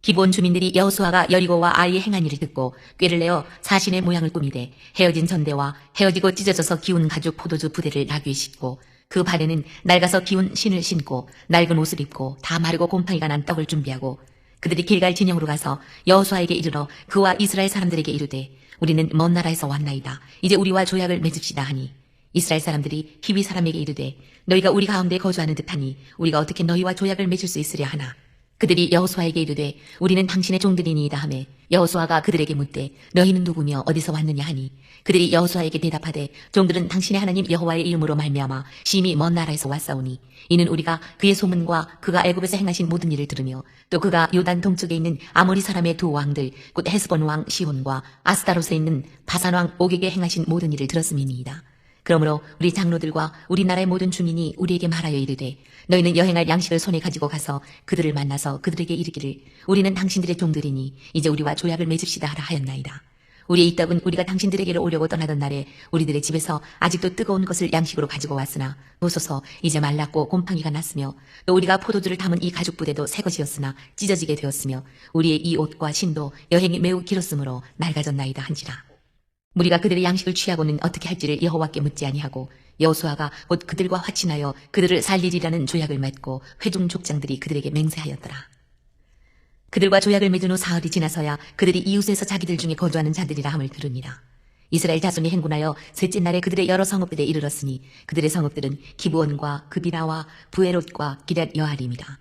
기본 주민들이 여호수아가 여리고와 아이의 행한 일을 듣고 꾀를 내어 사신의 모양을 꾸미되 헤어진 전대와 헤어지고 찢어져서 기운 가죽 포도주 부대를 나귀에 싣고 그 발에는 낡아서 기운 신을 신고 낡은 옷을 입고 다 마르고 곰팡이가 난 떡을 준비하고 그들이 길갈 진영으로 가서 여호수아에게 이르러 그와 이스라엘 사람들에게 이르되 우리는 먼 나라에서 왔나이다. 이제 우리와 조약을 맺읍시다 하니 이스라엘 사람들이 히위 사람에게 이르되 너희가 우리 가운데 거주하는 듯하니 우리가 어떻게 너희와 조약을 맺을 수 있으랴 하나 그들이 여호수아에게 이르되 우리는 당신의 종들이니이다 하매 여호수아가 그들에게 묻되 너희는 누구며 어디서 왔느냐 하니 그들이 여호수아에게 대답하되 종들은 당신의 하나님 여호와의 이름으로 말미암아 심히 먼 나라에서 왔사오니 이는 우리가 그의 소문과 그가 애굽에서 행하신 모든 일을 들으며 또 그가 요단 동쪽에 있는 아모리 사람의 두 왕들 곧 헤스본 왕 시혼과 아스타롯에 있는 바산 왕 옥에게 행하신 모든 일을 들었음이니이다. 그러므로 우리 장로들과 우리나라의 모든 주민이 우리에게 말하여 이르되 너희는 여행할 양식을 손에 가지고 가서 그들을 만나서 그들에게 이르기를 우리는 당신들의 종들이니 이제 우리와 조약을 맺읍시다 하라 하였나이다. 우리의 이 떡은 우리가 당신들에게로 오려고 떠나던 날에 우리들의 집에서 아직도 뜨거운 것을 양식으로 가지고 왔으나 보소서 이제 말랐고 곰팡이가 났으며 또 우리가 포도주를 담은 이 가죽 부대도 새 것이었으나 찢어지게 되었으며 우리의 이 옷과 신도 여행이 매우 길었으므로 낡아졌나이다 한지라. 무리가 그들의 양식을 취하고는 어떻게 할지를 여호와께 묻지 아니하고 여호수아가 곧 그들과 화친하여 그들을 살리리라는 조약을 맺고 회중 족장들이 그들에게 맹세하였더라. 그들과 조약을 맺은 후 사흘이 지나서야 그들이 이웃에서 자기들 중에 거주하는 자들이라 함을 들으니라. 이스라엘 자손이 행군하여 셋째 날에 그들의 여러 성읍들에 이르렀으니 그들의 성읍들은 기브온과 그비나와 부에롯과 기럇 여아림이라.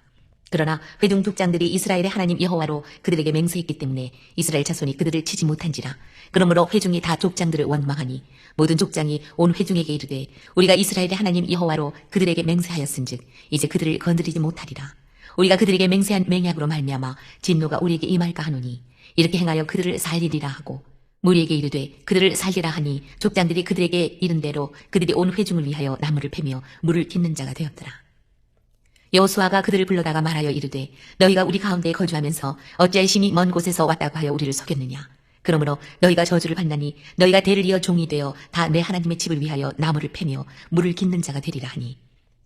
그러나 회중 족장들이 이스라엘의 하나님 여호와로 그들에게 맹세했기 때문에 이스라엘 자손이 그들을 치지 못한지라. 그러므로 회중이 다 족장들을 원망하니 모든 족장이 온 회중에게 이르되 우리가 이스라엘의 하나님 여호와로 그들에게 맹세하였은즉 이제 그들을 건드리지 못하리라. 우리가 그들에게 맹세한 맹약으로 말미암아 진노가 우리에게 임할까 하노니 이렇게 행하여 그들을 살리리라 하고 무리에게 이르되 그들을 살리라 하니 족장들이 그들에게 이른 대로 그들이 온 회중을 위하여 나무를 패며 물을 깃는 자가 되었더라. 여호수아가 그들을 불러다가 말하여 이르되 너희가 우리 가운데에 거주하면서 어찌하여 심히 먼 곳에서 왔다고 하여 우리를 속였느냐. 그러므로 너희가 저주를 받나니 너희가 대를 이어 종이 되어 다 내 하나님의 집을 위하여 나무를 패며 물을 깃는 자가 되리라 하니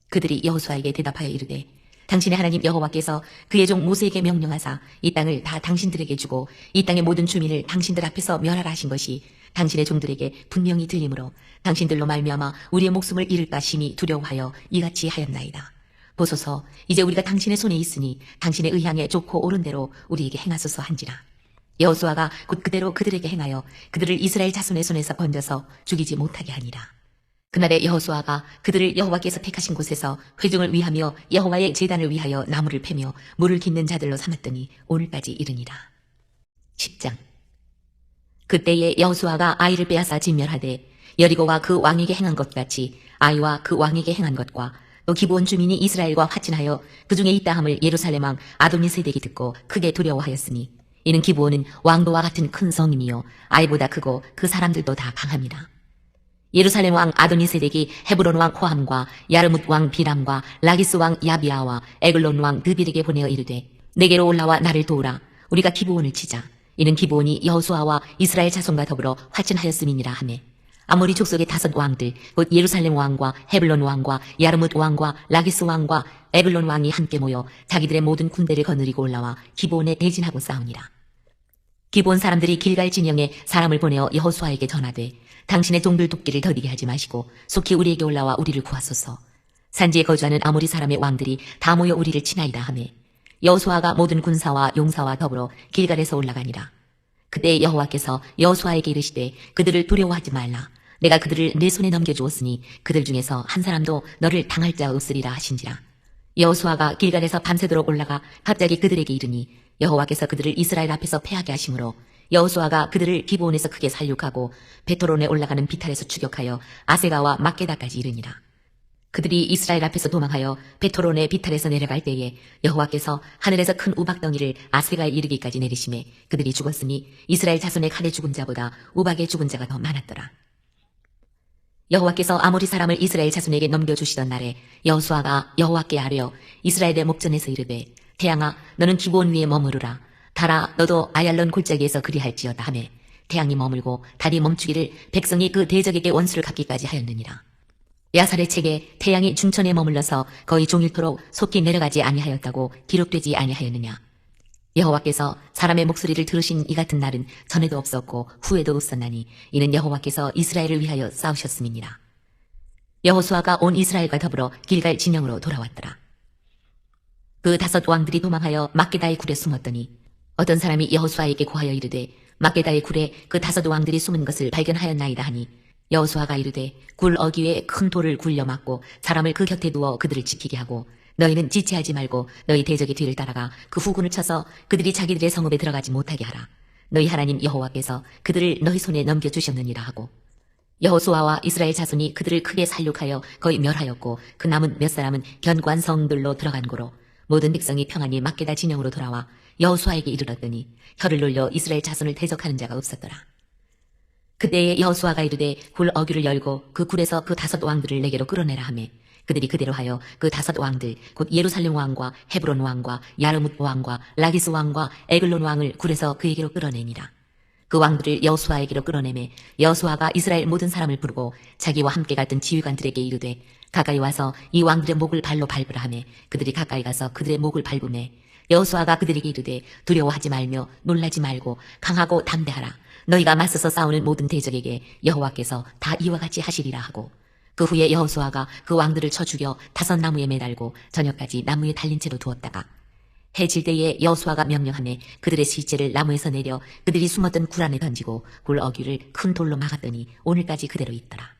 그들이 여호수아에게 대답하여 이르되 당신의 하나님 여호와께서 그의 종 모세에게 명령하사 이 땅을 다 당신들에게 주고 이 땅의 모든 주민을 당신들 앞에서 멸하라 하신 것이 당신의 종들에게 분명히 들리므로 당신들로 말미암아 우리의 목숨을 잃을까 심히 두려워하여 이같이 하였나이다. 보소서 이제 우리가 당신의 손에 있으니 당신의 의향에 좋고 옳은 대로 우리에게 행하소서 한지라. 여호수아가 곧 그대로 그들에게 행하여 그들을 이스라엘 자손의 손에서 건져서 죽이지 못하게 하니라. 그날에 여호수아가 그들을 여호와께서 택하신 곳에서 회중을 위하며 여호와의 제단을 위하여 나무를 패며 물을 깃는 자들로 삼았더니 오늘까지 이르니라. 10장. 그때에 여호수아가 아이를 빼앗아 진멸하되 여리고와 그 왕에게 행한 것 같이 아이와 그 왕에게 행한 것과 또 기브온 주민이 이스라엘과 화친하여 그 중에 있다함을 예루살렘 왕 아도니세덱이 듣고 크게 두려워하였으니 이는 기브온은 왕도와 같은 큰 성임이요 아이보다 크고 그 사람들도 다 강합니다. 예루살렘 왕 아도니세덱이 헤브론 왕 호함과 야르뭇 왕 비람과 라기스 왕 야비아와 에글론 왕 드빌에게 보내어 이르되 내게로 올라와 나를 도우라. 우리가 기브온을 치자. 이는 기브온이 여호수아와 이스라엘 자손과 더불어 화친하였음이니라 하매 아모리 족속의 5 왕들 곧 예루살렘 왕과 헤블론 왕과 야르뭇 왕과 라기스 왕과 에글론 왕이 함께 모여 자기들의 모든 군대를 거느리고 올라와 기브온에 대진하고 싸우니라. 기브온 사람들이 길갈 진영에 사람을 보내어 여호수아에게 전하되 당신의 종들 돕기를 더디게 하지 마시고 속히 우리에게 올라와 우리를 구하소서. 산지에 거주하는 아모리 사람의 왕들이 다 모여 우리를 치나이다 하매 여호수아가 모든 군사와 용사와 더불어 길갈에서 올라가니라. 그때 여호와께서 여호수아에게 이르시되 그들을 두려워하지 말라. 내가 그들을 내 손에 넘겨주었으니 그들 중에서 한 사람도 너를 당할 자 없으리라 하신지라. 여호수아가 길갈에서 밤새도록 올라가 갑자기 그들에게 이르니 여호와께서 그들을 이스라엘 앞에서 패하게 하심으로 여호수아가 그들을 기브온에서 크게 살육하고 베토론에 올라가는 비탈에서 추격하여 아세가와 막게다까지 이르니라. 그들이 이스라엘 앞에서 도망하여 베토론의 비탈에서 내려갈 때에 여호와께서 하늘에서 큰 우박덩이를 아세가에 이르기까지 내리심에 그들이 죽었으니 이스라엘 자손의 칼에 죽은 자보다 우박에 죽은 자가 더 많았더라. 여호와께서 아모리 사람을 이스라엘 자손에게 넘겨주시던 날에 여호수아가 여호와께 아뢰어 이스라엘의 목전에서 이르되 태양아 너는 기브온 위에 머무르라. 달아 너도 아얄론 골짜기에서 그리할지어다 하매 태양이 머물고 달이 멈추기를 백성이 그 대적에게 원수를 갚기까지 하였느니라. 야살의 책에 태양이 중천에 머물러서 거의 종일토록 속히 내려가지 아니하였다고 기록되지 아니하였느냐. 여호와께서 사람의 목소리를 들으신 이 같은 날은 전에도 없었고 후에도 없었나니 이는 여호와께서 이스라엘을 위하여 싸우셨음이니라. 여호수아가 온 이스라엘과 더불어 길갈 진영으로 돌아왔더라. 그 5 왕들이 도망하여 막게다의 굴에 숨었더니 어떤 사람이 여호수아에게 고하여 이르되 막게다의 굴에 그 5 왕들이 숨은 것을 발견하였나이다 하니 여호수아가 이르되 굴 어귀에 큰 돌을 굴려 막고 사람을 그 곁에 두어 그들을 지키게 하고 너희는 지체하지 말고 너희 대적의 뒤를 따라가 그 후군을 쳐서 그들이 자기들의 성읍에 들어가지 못하게 하라. 너희 하나님 여호와께서 그들을 너희 손에 넘겨주셨느니라 하고 여호수아와 이스라엘 자손이 그들을 크게 살육하여 거의 멸하였고 그 남은 몇 사람은 견고한 성들로 들어간 고로 모든 백성이 평안히 막게다 진영으로 돌아와 여호수아에게 이르렀더니 혀를 놀려 이스라엘 자손을 대적하는 자가 없었더라. 그때에 여호수아가 이르되 굴 어귀를 열고 그 굴에서 그 5 왕들을 내게로 끌어내라 하매 그들이 그대로 하여 그 5 왕들 곧 예루살렘 왕과 헤브론 왕과 야르뭇 왕과 라기스 왕과 에글론 왕을 굴에서 그에게로 끌어내니라. 그 왕들을 여호수아에게로 끌어내매 여호수아가 이스라엘 모든 사람을 부르고 자기와 함께 갔던 지휘관들에게 이르되 가까이 와서 이 왕들의 목을 발로 밟으라 하매 그들이 가까이 가서 그들의 목을 밟으매 여호수아가 그들에게 이르되 두려워하지 말며 놀라지 말고 강하고 담대하라. 너희가 맞서서 싸우는 모든 대적에게 여호와께서 다 이와 같이 하시리라 하고 그 후에 여호수아가 그 왕들을 쳐 죽여 5 나무에 매달고 저녁까지 나무에 달린 채로 두었다가 해 질 때에 여호수아가 명령하매 그들의 시체를 나무에서 내려 그들이 숨었던 굴 안에 던지고 굴 어귀를 큰 돌로 막았더니 오늘까지 그대로 있더라.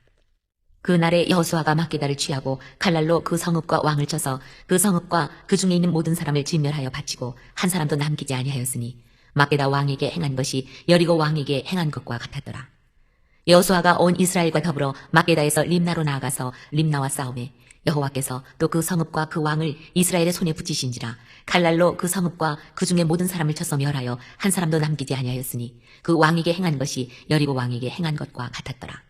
그날에 여호수아가 막게다를 취하고 칼날로 그 성읍과 왕을 쳐서 그 성읍과 그 중에 있는 모든 사람을 진멸하여 바치고 한 사람도 남기지 아니하였으니 막게다 왕에게 행한 것이 여리고 왕에게 행한 것과 같았더라. 여호수아가 온 이스라엘과 더불어 막게다에서 림나로 나아가서 림나와 싸우매 여호와께서 또 그 성읍과 그 왕을 이스라엘의 손에 붙이신지라 칼날로 그 성읍과 그 중에 모든 사람을 쳐서 멸하여 한 사람도 남기지 아니하였으니 그 왕에게 행한 것이 여리고 왕에게 행한 것과 같았더라.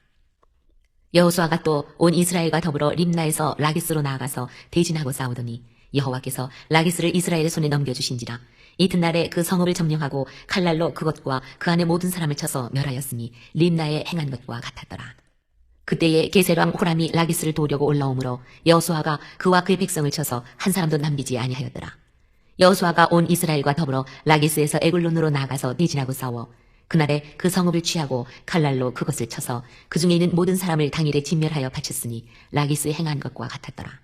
여호수아가 또 온 이스라엘과 더불어 림나에서 라기스로 나아가서 대진하고 싸우더니 여호와께서 라기스를 이스라엘의 손에 넘겨주신지라 이튿날에 그 성읍을 점령하고 칼날로 그것과 그 안에 모든 사람을 쳐서 멸하였으니 림나에 행한 것과 같았더라. 그때에 게셀왕 호람이 라기스를 도우려고 올라오므로 여호수아가 그와 그의 백성을 쳐서 한 사람도 남기지 아니하였더라. 여호수아가 온 이스라엘과 더불어 라기스에서 에글론으로 나아가서 대진하고 싸워 그날에 그 성읍을 취하고 칼날로 그것을 쳐서 그 중에 있는 모든 사람을 당일에 진멸하여 바쳤으니 라기스에 행한 것과 같았더라.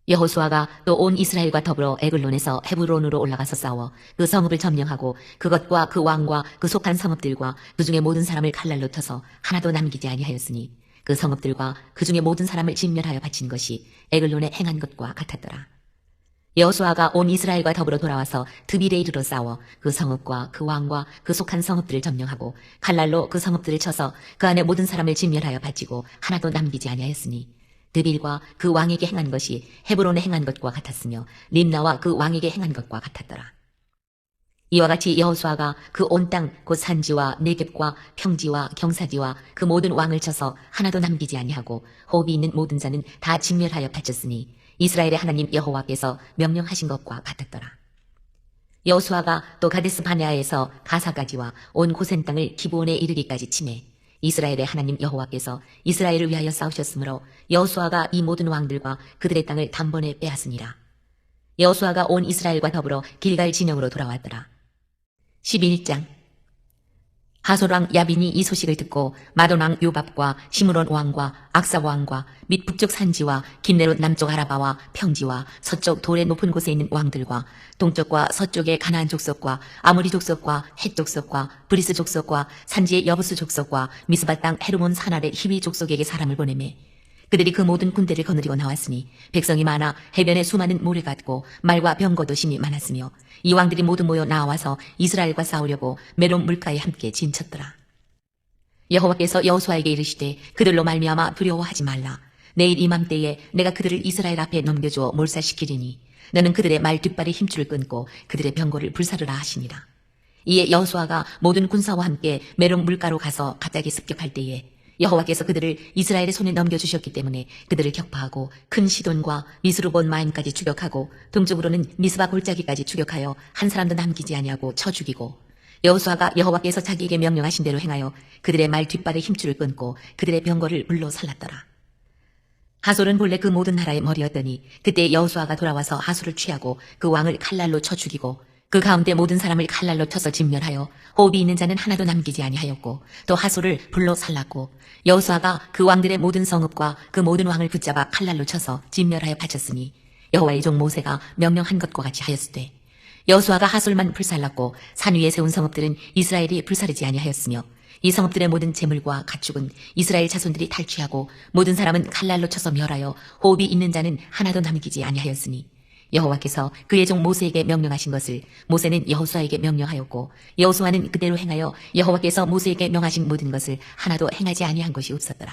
여호수아가 또 온 이스라엘과 더불어 에글론에서 헤브론으로 올라가서 싸워 그 성읍을 점령하고 그것과 그 왕과 그 속한 성읍들과 그 중에 모든 사람을 칼날로 쳐서 하나도 남기지 아니하였으니 그 성읍들과 그 중에 모든 사람을 진멸하여 바친 것이 에글론에 행한 것과 같았더라. 여호수아가 온 이스라엘과 더불어 돌아와서 드빌에 이르러 싸워 그 성읍과 그 왕과 그 속한 성읍들을 점령하고 칼날로 그 성읍들을 쳐서 그 안에 모든 사람을 진멸하여 바치고 하나도 남기지 아니하였으니 드빌과 그 왕에게 행한 것이 헤브론에 행한 것과 같았으며 림나와 그 왕에게 행한 것과 같았더라. 이와 같이 여호수아가 그 온 땅 곧 산지와 네겝과 평지와 경사지와 그 모든 왕을 쳐서 하나도 남기지 아니하고 호흡이 있는 모든 자는 다 진멸하여 바쳤으니 이스라엘의 하나님 여호와께서 명령하신 것과 같았더라. 여호수아가 또 가데스 바네아에서 가사까지와 온 고센 땅을 기브온에 이르기까지 치매 이스라엘의 하나님 여호와께서 이스라엘을 위하여 싸우셨으므로 여호수아가 이 모든 왕들과 그들의 땅을 단번에 빼앗으니라. 여호수아가 온 이스라엘과 더불어 길갈 진영으로 돌아왔더라. 11장. 하솔왕 야빈이 이 소식을 듣고 마돈왕 요밥과 시므론 왕과 악사 왕과 및 북쪽 산지와 긴네롯 남쪽 아라바와 평지와 서쪽 돌의 높은 곳에 있는 왕들과 동쪽과 서쪽의 가나안 족속과 아모리 족속과 헷 족속과 브리스 족속과 산지의 여부스 족속과 미스바 땅 헤르몬 산아래 히위 족속에게 사람을 보내매 그들이 그 모든 군대를 거느리고 나왔으니 백성이 많아 해변에 수많은 모래 같고 말과 병거도 심히 많았으며 이 왕들이 모두 모여 나와서 이스라엘과 싸우려고 메론 물가에 함께 진쳤더라. 여호와께서 여호수아에게 이르시되 그들로 말미암아 두려워하지 말라. 내일 이맘때에 내가 그들을 이스라엘 앞에 넘겨주어 몰살시키리니 너는 그들의 말 뒷발의 힘줄을 끊고 그들의 병거를 불사르라 하시니라. 이에 여호수아가 모든 군사와 함께 메론 물가로 가서 갑자기 습격할 때에 여호와께서 그들을 이스라엘의 손에 넘겨주셨기 때문에 그들을 격파하고 큰 시돈과 미스루본 마임까지 추격하고 동쪽으로는 미스바 골짜기까지 추격하여 한 사람도 남기지 아니하고 쳐 죽이고 여호수아가 여호와께서 자기에게 명령하신 대로 행하여 그들의 말 뒷발의 힘줄을 끊고 그들의 병거를 불로 살랐더라. 하솔은 본래 그 모든 나라의 머리였더니 그때 여호수아가 돌아와서 하솔을 취하고 그 왕을 칼날로 쳐 죽이고 그 가운데 모든 사람을 칼날로 쳐서 진멸하여 호흡이 있는 자는 하나도 남기지 아니하였고 또 하솔을 불로 살랐고 여호수아가 그 왕들의 모든 성읍과 그 모든 왕을 붙잡아 칼날로 쳐서 진멸하여 바쳤으니 여호와의 종 모세가 명령한 것과 같이 하였으되 여호수아가 하솔만 불살랐고 산 위에 세운 성읍들은 이스라엘이 불사르지 아니하였으며 이 성읍들의 모든 재물과 가축은 이스라엘 자손들이 탈취하고 모든 사람은 칼날로 쳐서 멸하여 호흡이 있는 자는 하나도 남기지 아니하였으니 여호와께서 그의 종 모세에게 명령하신 것을 모세는 여호수아에게 명령하였고 여호수아는 그대로 행하여 여호와께서 모세에게 명하신 모든 것을 하나도 행하지 아니한 것이 없었더라.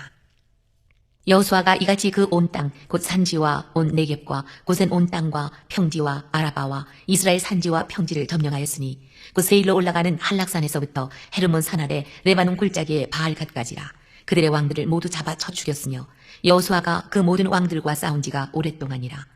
여호수아가 이같이 그 온 땅 곧 산지와 온 네겝과 곧은 온 땅과 평지와 아라바와 이스라엘 산지와 평지를 점령하였으니 그 세일로 올라가는 한락산에서부터 헤르몬 산 아래 레바논 골짜기의 바알갓까지라. 그들의 왕들을 모두 잡아 쳐 죽였으며 여호수아가 그 모든 왕들과 싸운 지가 오랫동안이라.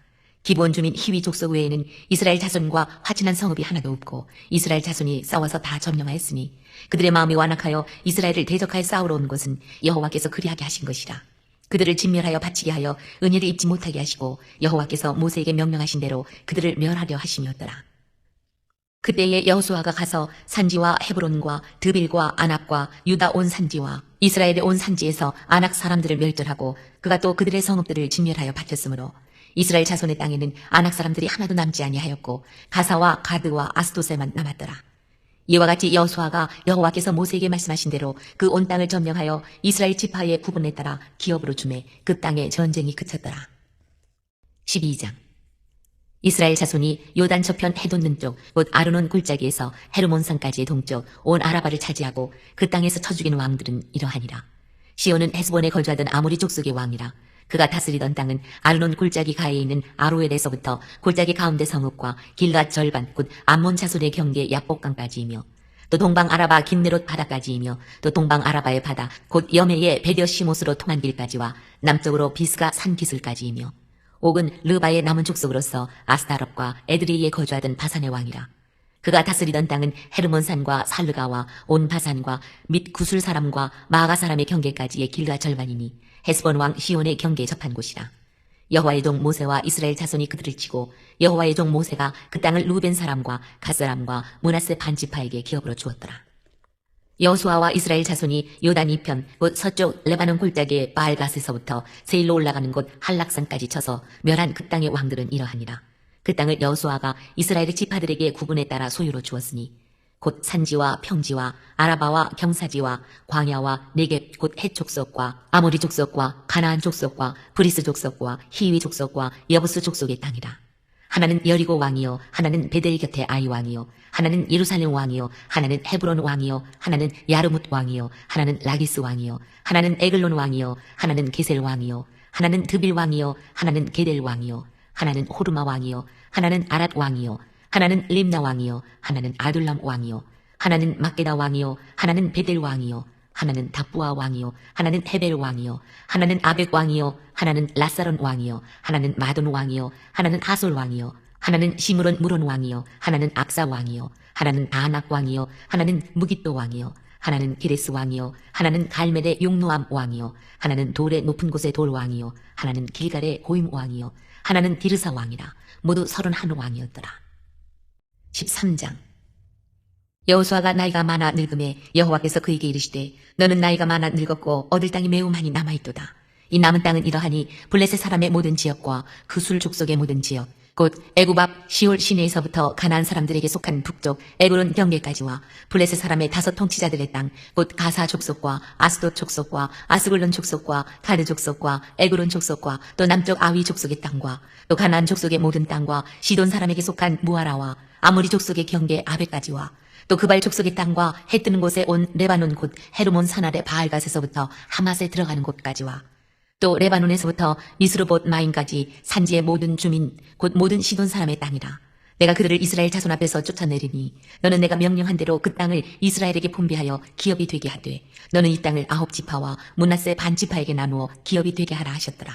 기브온 주민 히위 족속 외에는 이스라엘 자손과 화친한 성읍이 하나도 없고 이스라엘 자손이 싸워서 다 점령하였으니 그들의 마음이 완악하여 이스라엘을 대적하여 싸우러 온 것은 여호와께서 그리하게 하신 것이라. 그들을 진멸하여 바치게 하여 은혜를 입지 못하게 하시고 여호와께서 모세에게 명령하신 대로 그들을 멸하려 하심이었더라. 그때에 여호수아가 가서 산지와 헤브론과 드빌과 아낙과 유다 온 산지와 이스라엘의 온 산지에서 아낙 사람들을 멸절하고 그가 또 그들의 성읍들을 진멸하여 바쳤으므로 이스라엘 자손의 땅에는 아낙 사람들이 하나도 남지 아니하였고 가사와 가드와 아스도세만 남았더라. 이와 같이 여호수아가 여호와께서 모세에게 말씀하신 대로 그 온 땅을 점령하여 이스라엘 지파의 구분에 따라 기업으로 주매 그 땅에 전쟁이 그쳤더라. 12장. 이스라엘 자손이 요단 저편 해돋는 쪽 곧 아르논 골짜기에서 헤르몬산까지의 동쪽 온 아라바를 차지하고 그 땅에서 쳐 죽인 왕들은 이러하니라. 시온은 헤스본에 거주하던 아모리 족속의 왕이라. 그가 다스리던 땅은 아르논 골짜기 가에 있는 아로엘에서부터 골짜기 가운데 성읍과 길갓 절반 곧 암몬 자손의 경계 야복강까지이며 또 동방 아라바 긴네롯 바다까지이며 또 동방 아라바의 바다 곧 여메의 베디어시못으로 통한 길까지와 남쪽으로 비스가 산 기슭까지이며 옥은 르바의 남은 족속으로서 아스타럽과 에드리에 거주하던 바산의 왕이라. 그가 다스리던 땅은 헤르몬산과 살르가와 온 바산과 및 구술 사람과 마가 사람의 경계까지의 길과 절반이니 헤스본 왕 시온의 경계에 접한 곳이라. 여호와의 종 모세와 이스라엘 자손이 그들을 치고 여호와의 종 모세가 그 땅을 루벤 사람과 갓 사람과 므낫세 반지파에게 기업으로 주었더라. 여호수아와 이스라엘 자손이 요단 이편 곧 서쪽 레바논 골짜기의 바알갓에서부터 세일로 올라가는 곳 한락산까지 쳐서 멸한 그 땅의 왕들은 이러하니라. 그 땅을 여호수아가 이스라엘의 지파들에게 구분에 따라 소유로 주었으니 곧 산지와 평지와 아라바와 경사지와 광야와 네겝 곧 헷 족속과 아모리 족속과 가나안 족속과 브리스 족속과 히위 족속과 여부스 족속의 땅이라. 하나는 여리고 왕이요 하나는 베델 곁의 아이 왕이요 하나는 예루살렘 왕이요 하나는 헤브론 왕이요 하나는 야르뭇 왕이요 하나는 라기스 왕이요 하나는 에글론 왕이요 하나는 게셀 왕이요 하나는 드빌 왕이요 하나는 게델 왕이요 하나는 호르마 왕이요 하나는 아랏 왕이요 하나는 림나 왕이요 하나는 아둘람 왕이요 하나는 막게다 왕이요 하나는 베델 왕이요 하나는 답부아 왕이요 하나는 헤벨 왕이요 하나는 아벡 왕이요 하나는 라사론 왕이요 하나는 마돈 왕이요 하나는 하솔 왕이요 하나는 시므론 무론 왕이요 하나는 압사 왕이요 하나는 다낙 왕이요 하나는 무깃도 왕이요 하나는 기레스 왕이요 하나는 갈멜의 용노암 왕이요 하나는 돌의 높은 곳의 돌 왕이요 하나는 길갈의 고임 왕이요 하나는 디르사 왕이라. 모두 31왕이었더라. 13장. 여호수아가 나이가 많아 늙음에 여호와께서 그에게 이르시되 너는 나이가 많아 늙었고 얻을 땅이 매우 많이 남아있도다. 이 남은 땅은 이러하니 블레셋 사람의 모든 지역과 그술 족속의 모든 지역 곧 애굽 앞 시올 시내에서부터 가나안 사람들에게 속한 북쪽 에그론 경계까지와 블레셋 사람의 5 통치자들의 땅 곧 가사 족속과 아스돗 족속과 아스글론 족속과 가드 족속과 에그론 족속과 또 남쪽 아위 족속의 땅과 또 가나안 족속의 모든 땅과 시돈 사람에게 속한 무아라와 아모리 족속의 경계 아베까지와 또 그발 족속의 땅과 해 뜨는 곳에 온 레바논 곧 헤르몬 산 아래 바알갓에서부터 하맛에 들어가는 곳까지와 또 레바논에서부터 미스르봇 마임까지 산지의 모든 주민 곧 모든 시돈 사람의 땅이라. 내가 그들을 이스라엘 자손 앞에서 쫓아내리니 너는 내가 명령한 대로 그 땅을 이스라엘에게 분배하여 기업이 되게 하되 너는 이 땅을 9지파와 므낫세 반지파에게 나누어 기업이 되게 하라 하셨더라.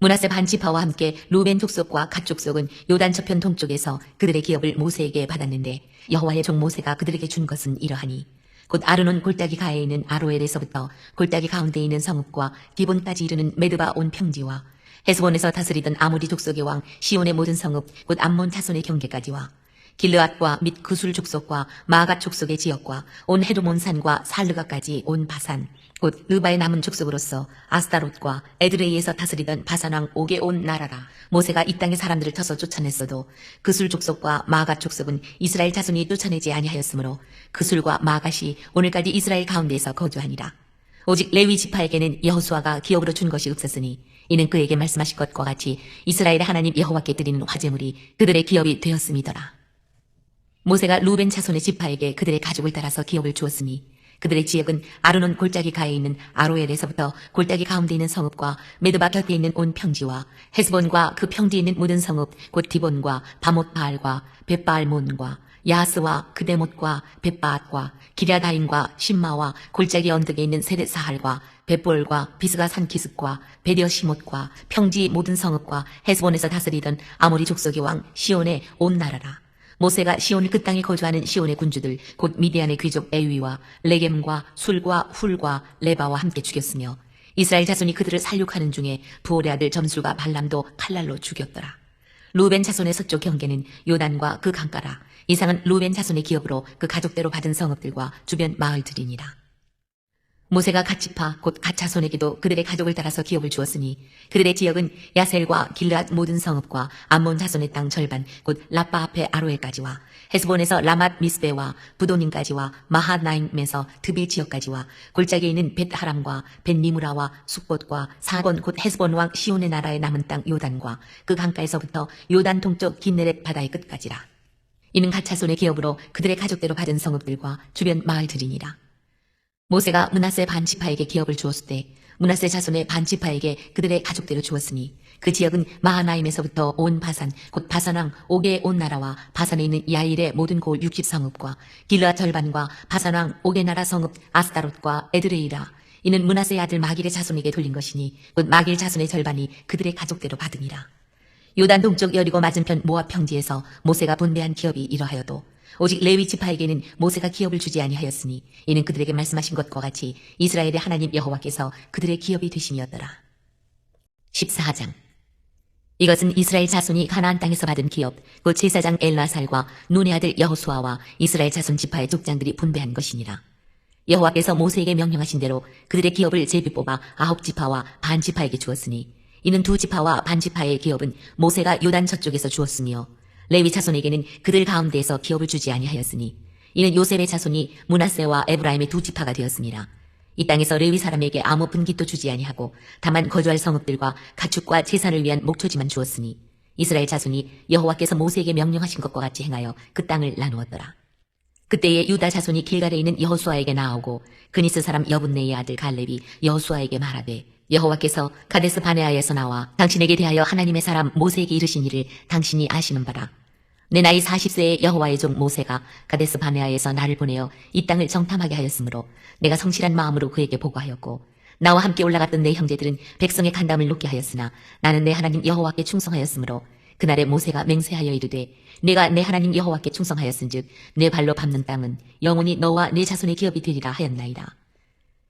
므낫세 반지파와 함께 루벤 족속과 갓 족속은 요단 저편 동쪽에서 그들의 기업을 모세에게 받았는데 여호와의 종 모세가 그들에게 준 것은 이러하니 곧 아르논 골짜기 가에 있는 아로엘에서부터 골짜기 가운데 있는 성읍과 기본까지 이르는 메드바 온 평지와 헤스본에서 다스리던 아모리 족속의 왕 시온의 모든 성읍 곧 암몬 자손의 경계까지와 길르앗과 및 그술 족속과 마갓 족속의 지역과 온 헤르몬산과 살르가까지 온 바산 곧 르바의 남은 족속으로서 아스타롯과 에드레이에서 다스리던 바산왕 옥의 온 나라라. 모세가 이 땅의 사람들을 쳐서 쫓아냈어도 그술 족속과 마갓 족속은 이스라엘 자손이 쫓아내지 아니하였으므로 그술과 마갓이 오늘까지 이스라엘 가운데에서 거주하니라. 오직 레위 지파에게는 여호수아가 기업으로 준 것이 없었으니 이는 그에게 말씀하신 것과 같이 이스라엘의 하나님 여호와께 드리는 화제물이 그들의 기업이 되었음이더라. 모세가 루벤 자손의 지파에게 그들의 가족을 따라서 기업을 주었으니 그들의 지역은 아르논 골짜기 가에 있는 아로엘에서부터 골짜기 가운데 있는 성읍과 메드바 곁에 있는 온 평지와 헤스본과 그 평지에 있는 모든 성읍 곧 디본과 바못바알과 벳바알몬과 야스와 그데못과 벳바앗과 기랴다임과 신마와 골짜기 언덕에 있는 세렛사할과 벳볼과 비스가 산기슭과 베디어시못과 평지 모든 성읍과 헤스본에서 다스리던 아모리 족속의 왕 시온의 온 나라라. 모세가 시온 그 땅에 거주하는 시온의 군주들 곧 미디안의 귀족 에위와 레겜과 술과 훌과 레바와 함께 죽였으며 이스라엘 자손이 그들을 살육하는 중에 부올의 아들 점술과 발람도 칼날로 죽였더라. 루벤 자손의 서쪽 경계는 요단과 그 강가라. 이상은 루벤 자손의 기업으로 그 가족대로 받은 성읍들과 주변 마을들이니라. 모세가 갓지파 곧 갓자손에게도 그들의 가족을 따라서 기업을 주었으니 그들의 지역은 야셀과 길르앗 모든 성읍과 암몬 자손의 땅 절반 곧 라빠 앞에 아로엘까지와 헤스본에서 라맛 미스베와 부도님까지와 마하나임에서 드빌 지역까지와 골짜기에 있는 벳하람과 벳니무라와 숙봇과 사본 곧 헤스본 왕 시온의 나라에 남은 땅 요단과 그 강가에서부터 요단 동쪽 긴네렛 바다의 끝까지라. 이는 갓자손의 기업으로 그들의 가족대로 받은 성읍들과 주변 마을들이니라. 모세가 므낫세 반지파에게 기업을 주었을 때 므낫세 자손의 반지파에게 그들의 가족대로 주었으니 그 지역은 마하나임에서부터 온 바산 곧 바산왕 옥의 온 나라와 바산에 있는 야일의 모든 골 60성읍과 길르앗 절반과 바산왕 옥의 나라 성읍 아스타롯과 에드레이라. 이는 므낫세의 아들 마길의 자손에게 돌린 것이니 곧 마길 자손의 절반이 그들의 가족대로 받으니라. 요단 동쪽 여리고 맞은편 모압 평지에서 모세가 분배한 기업이 이러하여도 오직 레위 지파에게는 모세가 기업을 주지 아니하였으니 이는 그들에게 말씀하신 것과 같이 이스라엘의 하나님 여호와께서 그들의 기업이 되심이었더라. 14장. 이것은 이스라엘 자손이 가나안 땅에서 받은 기업 곧 제사장 엘라살과 눈의 아들 여호수아와 이스라엘 자손 지파의 족장들이 분배한 것이니라. 여호와께서 모세에게 명령하신 대로 그들의 기업을 제비 뽑아 9지파와 반지파에게 주었으니 이는 2지파와 반지파의 기업은 모세가 요단 저쪽에서 주었으며 레위 자손에게는 그들 가운데에서 기업을 주지 아니하였으니 이는 요셉의 자손이 므낫세와 에브라임의 2지파가 되었습니다. 이 땅에서 레위 사람에게 아무 분깃도 주지 아니하고 다만 거주할 성읍들과 가축과 제사를 위한 목초지만 주었으니 이스라엘 자손이 여호와께서 모세에게 명령하신 것과 같이 행하여 그 땅을 나누었더라. 그때에 유다 자손이 길갈에 있는 여호수아에게 나오고 그니스 사람 여분네의 아들 갈렙이 여호수아에게 말하되 여호와께서 가데스 바네아에서 나와 당신에게 대하여 하나님의 사람 모세에게 이르신 일을 당신이 아시는 바라. 내 나이 40세의 여호와의 종 모세가 가데스 바네아에서 나를 보내어 이 땅을 정탐하게 하였으므로 내가 성실한 마음으로 그에게 보고하였고 나와 함께 올라갔던 내 형제들은 백성의 간담을 놓게 하였으나 나는 내 하나님 여호와께 충성하였으므로 그날에 모세가 맹세하여 이르되 내가 내 하나님 여호와께 충성하였은즉 내 발로 밟는 땅은 영원히 너와 내 자손의 기업이 되리라 하였나이다.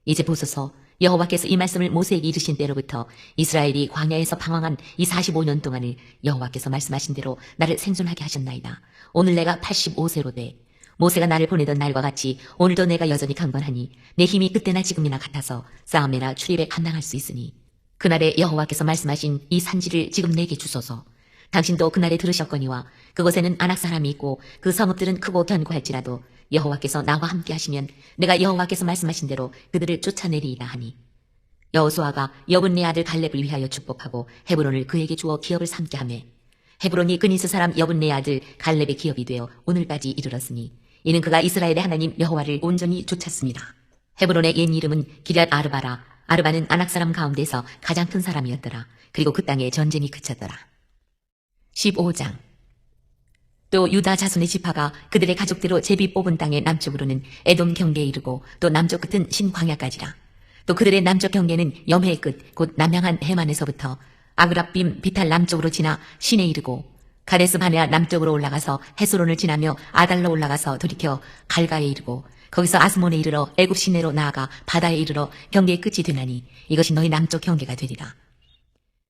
이제 보소서 여호와께서 이 말씀을 모세에게 이르신 때로부터 이스라엘이 광야에서 방황한 이 45년 동안을 여호와께서 말씀하신 대로 나를 생존하게 하셨나이다. 오늘 내가 85세로 돼 모세가 나를 보내던 날과 같이 오늘도 내가 여전히 강건하니 내 힘이 그때나 지금이나 같아서 싸움에나 출입에 감당할 수 있으니 그날에 여호와께서 말씀하신 이 산지를 지금 내게 주소서. 당신도 그날에 들으셨거니와 그곳에는 아낙 사람이 있고 그 성읍들은 크고 견고할지라도 여호와께서 나와 함께 하시면 내가 여호와께서 말씀하신 대로 그들을 쫓아내리이다 하니 여호수아가 여분네 아들 갈렙을 위하여 축복하고 헤브론을 그에게 주어 기업을 삼게 하매 헤브론이 그니스 사람 여분네 아들 갈렙의 기업이 되어 오늘까지 이르렀으니 이는 그가 이스라엘의 하나님 여호와를 온전히 쫓았습니다. 헤브론의 옛 이름은 기럇 아르바라. 아르바는 아낙 사람 가운데서 가장 큰 사람이었더라. 그리고 그 땅에 전쟁이 그쳤더라. 15장. 또 유다 자손의 지파가 그들의 가족대로 제비 뽑은 땅의 남쪽으로는 에돔 경계에 이르고 또 남쪽 끝은 신광야까지라. 또 그들의 남쪽 경계는 염해의 끝 곧 남양한 해만에서부터 아그랍빔 비탈 남쪽으로 지나 신에 이르고 가데스 바네아 남쪽으로 올라가서 헤스론을 지나며 아달로 올라가서 돌이켜 갈가에 이르고 거기서 아스몬에 이르러 애굽 시내로 나아가 바다에 이르러 경계의 끝이 되나니 이것이 너희 남쪽 경계가 되리라.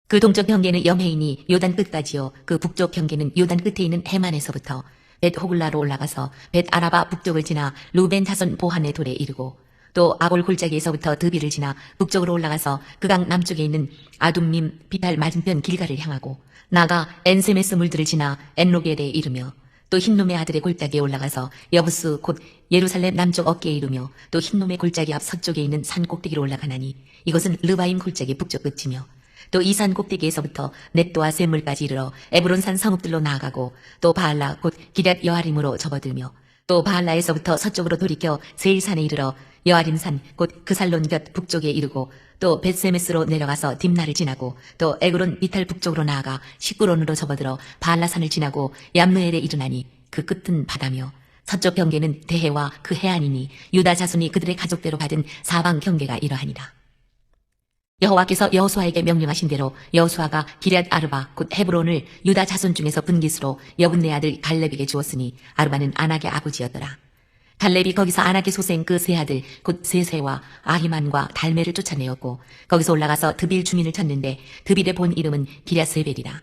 그 동쪽 경계는 염해이니 요단 끝까지요. 그 북쪽 경계는 요단 끝에 있는 해만에서부터 벳 호글라로 올라가서 벳 아라바 북쪽을 지나 루벤 자손 보한의 돌에 이르고 또 아골 골짜기에서부터 드비를 지나 북쪽으로 올라가서 그 강 남쪽에 있는 아둠밈 비탈 맞은편 길가를 향하고 나가 엔세메스 물들을 지나 엔로겔에 이르며 또 흰놈의 아들의 골짜기에 올라가서 여부스 곧 예루살렘 남쪽 어깨에 이르며 또 흰놈의 골짜기 앞 서쪽에 있는 산 꼭대기로 올라가나니 이것은 르바임 골짜기 북쪽 끝이며 또 이 산 꼭대기에서부터 넷도와 샘물까지 이르러 에브론산 성읍들로 나아가고 또 바알라 곧 기럇 여아림으로 접어들며 또 바알라에서부터 서쪽으로 돌이켜 세일산에 이르러 여아림산 곧 그살론 곁 북쪽에 이르고 또 벳세메스로 내려가서 딥나를 지나고 또 에그론 비탈 북쪽으로 나아가 시꾸론으로 접어들어 바알라산을 지나고 얌느엘에 이르나니 그 끝은 바다며 서쪽 경계는 대해와 그 해안이니 유다 자손이 그들의 가족대로 받은 사방 경계가 이러하니라. 여호와께서 여호수아에게 명령하신 대로 여호수아가 기럇 아르바 곧 헤브론을 유다 자손 중에서 분깃으로 여분네 아들 갈렙에게 주었으니 아르바는 아낙의 아버지였더라. 갈렙이 거기서 아낙의 소생 그 세 아들 곧 세세와 아히만과 달메를 쫓아내었고 거기서 올라가서 드빌 주민을 쳤는데 드빌의 본 이름은 기랴세벨이라.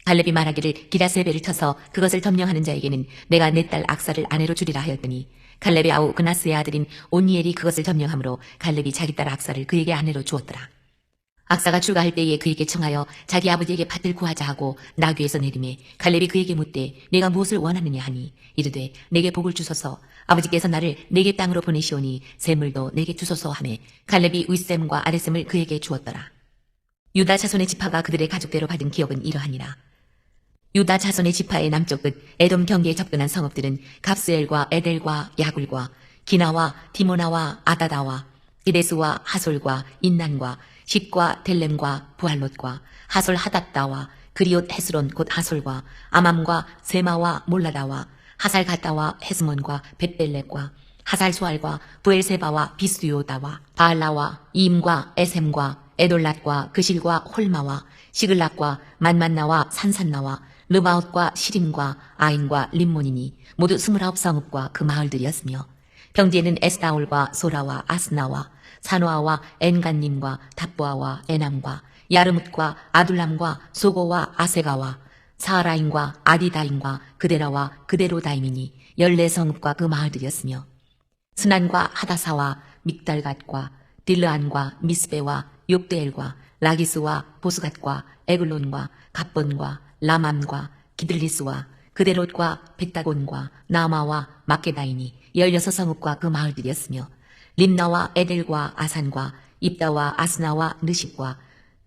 갈렙이 말하기를 기랴세벨을 쳐서 그것을 점령하는 자에게는 내가 내 딸 악사를 아내로 주리라 하였더니 갈렙의 아우 그나스의 아들인 온니엘이 그것을 점령하므로 갈렙이 자기 딸 악사를 그에게 아내로 주었더라. 악사가 출가할 때에 그에게 청하여 자기 아버지에게 밭을 구하자 하고 나귀에서 내리매 갈렙이 그에게 묻되 내가 무엇을 원하느냐 하니 이르되 내게 복을 주소서 아버지께서 나를 내게 땅으로 보내시오니 샘물도 내게 주소서 하매 갈렙이 윗샘과 아랫샘을 그에게 주었더라. 유다 자손의 지파가 그들의 가족대로 받은 기업은 이러하니라. 유다 자손의 지파의 남쪽 끝 에돔 경계에 접근한 성읍들은 갑스엘과 에델과 야굴과 기나와 디모나와 아다다와 이데스와 하솔과 인난과 십과 델렘과 부할롯과 하솔 하닷다와 그리옷 헤스론 곧 하솔과 아맘과 세마와 몰라다와 하살 가다와 헤스몬과 벳벨렉과 하살 소알과 부엘세바와 비스요다와 바알라와 이임과 에셈과 에돌랏과 그실과 홀마와 시글락과 만만나와 산산나와 르바웃과 시림과 아인과 림몬이니 모두 29성읍과 그 마을들이었으며 평지에는 에스다올과 소라와 아스나와 산호아와 엔간님과 답보아와 에남과 야르뭇과 아둘람과 소고와 아세가와 사하라임과 아디다임과 그데라와 그데로다임이니 14성읍과 그 마을들이었으며 스난과 하다사와 믹달갓과 딜르안과 미스베와 욕드엘과 라기스와 보스갓과 에글론과 갑본과 라맘과 기들리스와 그데롯과 벳다곤과 나마와 마케다이니 16성읍과 그 마을들이었으며 림나와 에델과 아산과 입다와 아스나와 느십과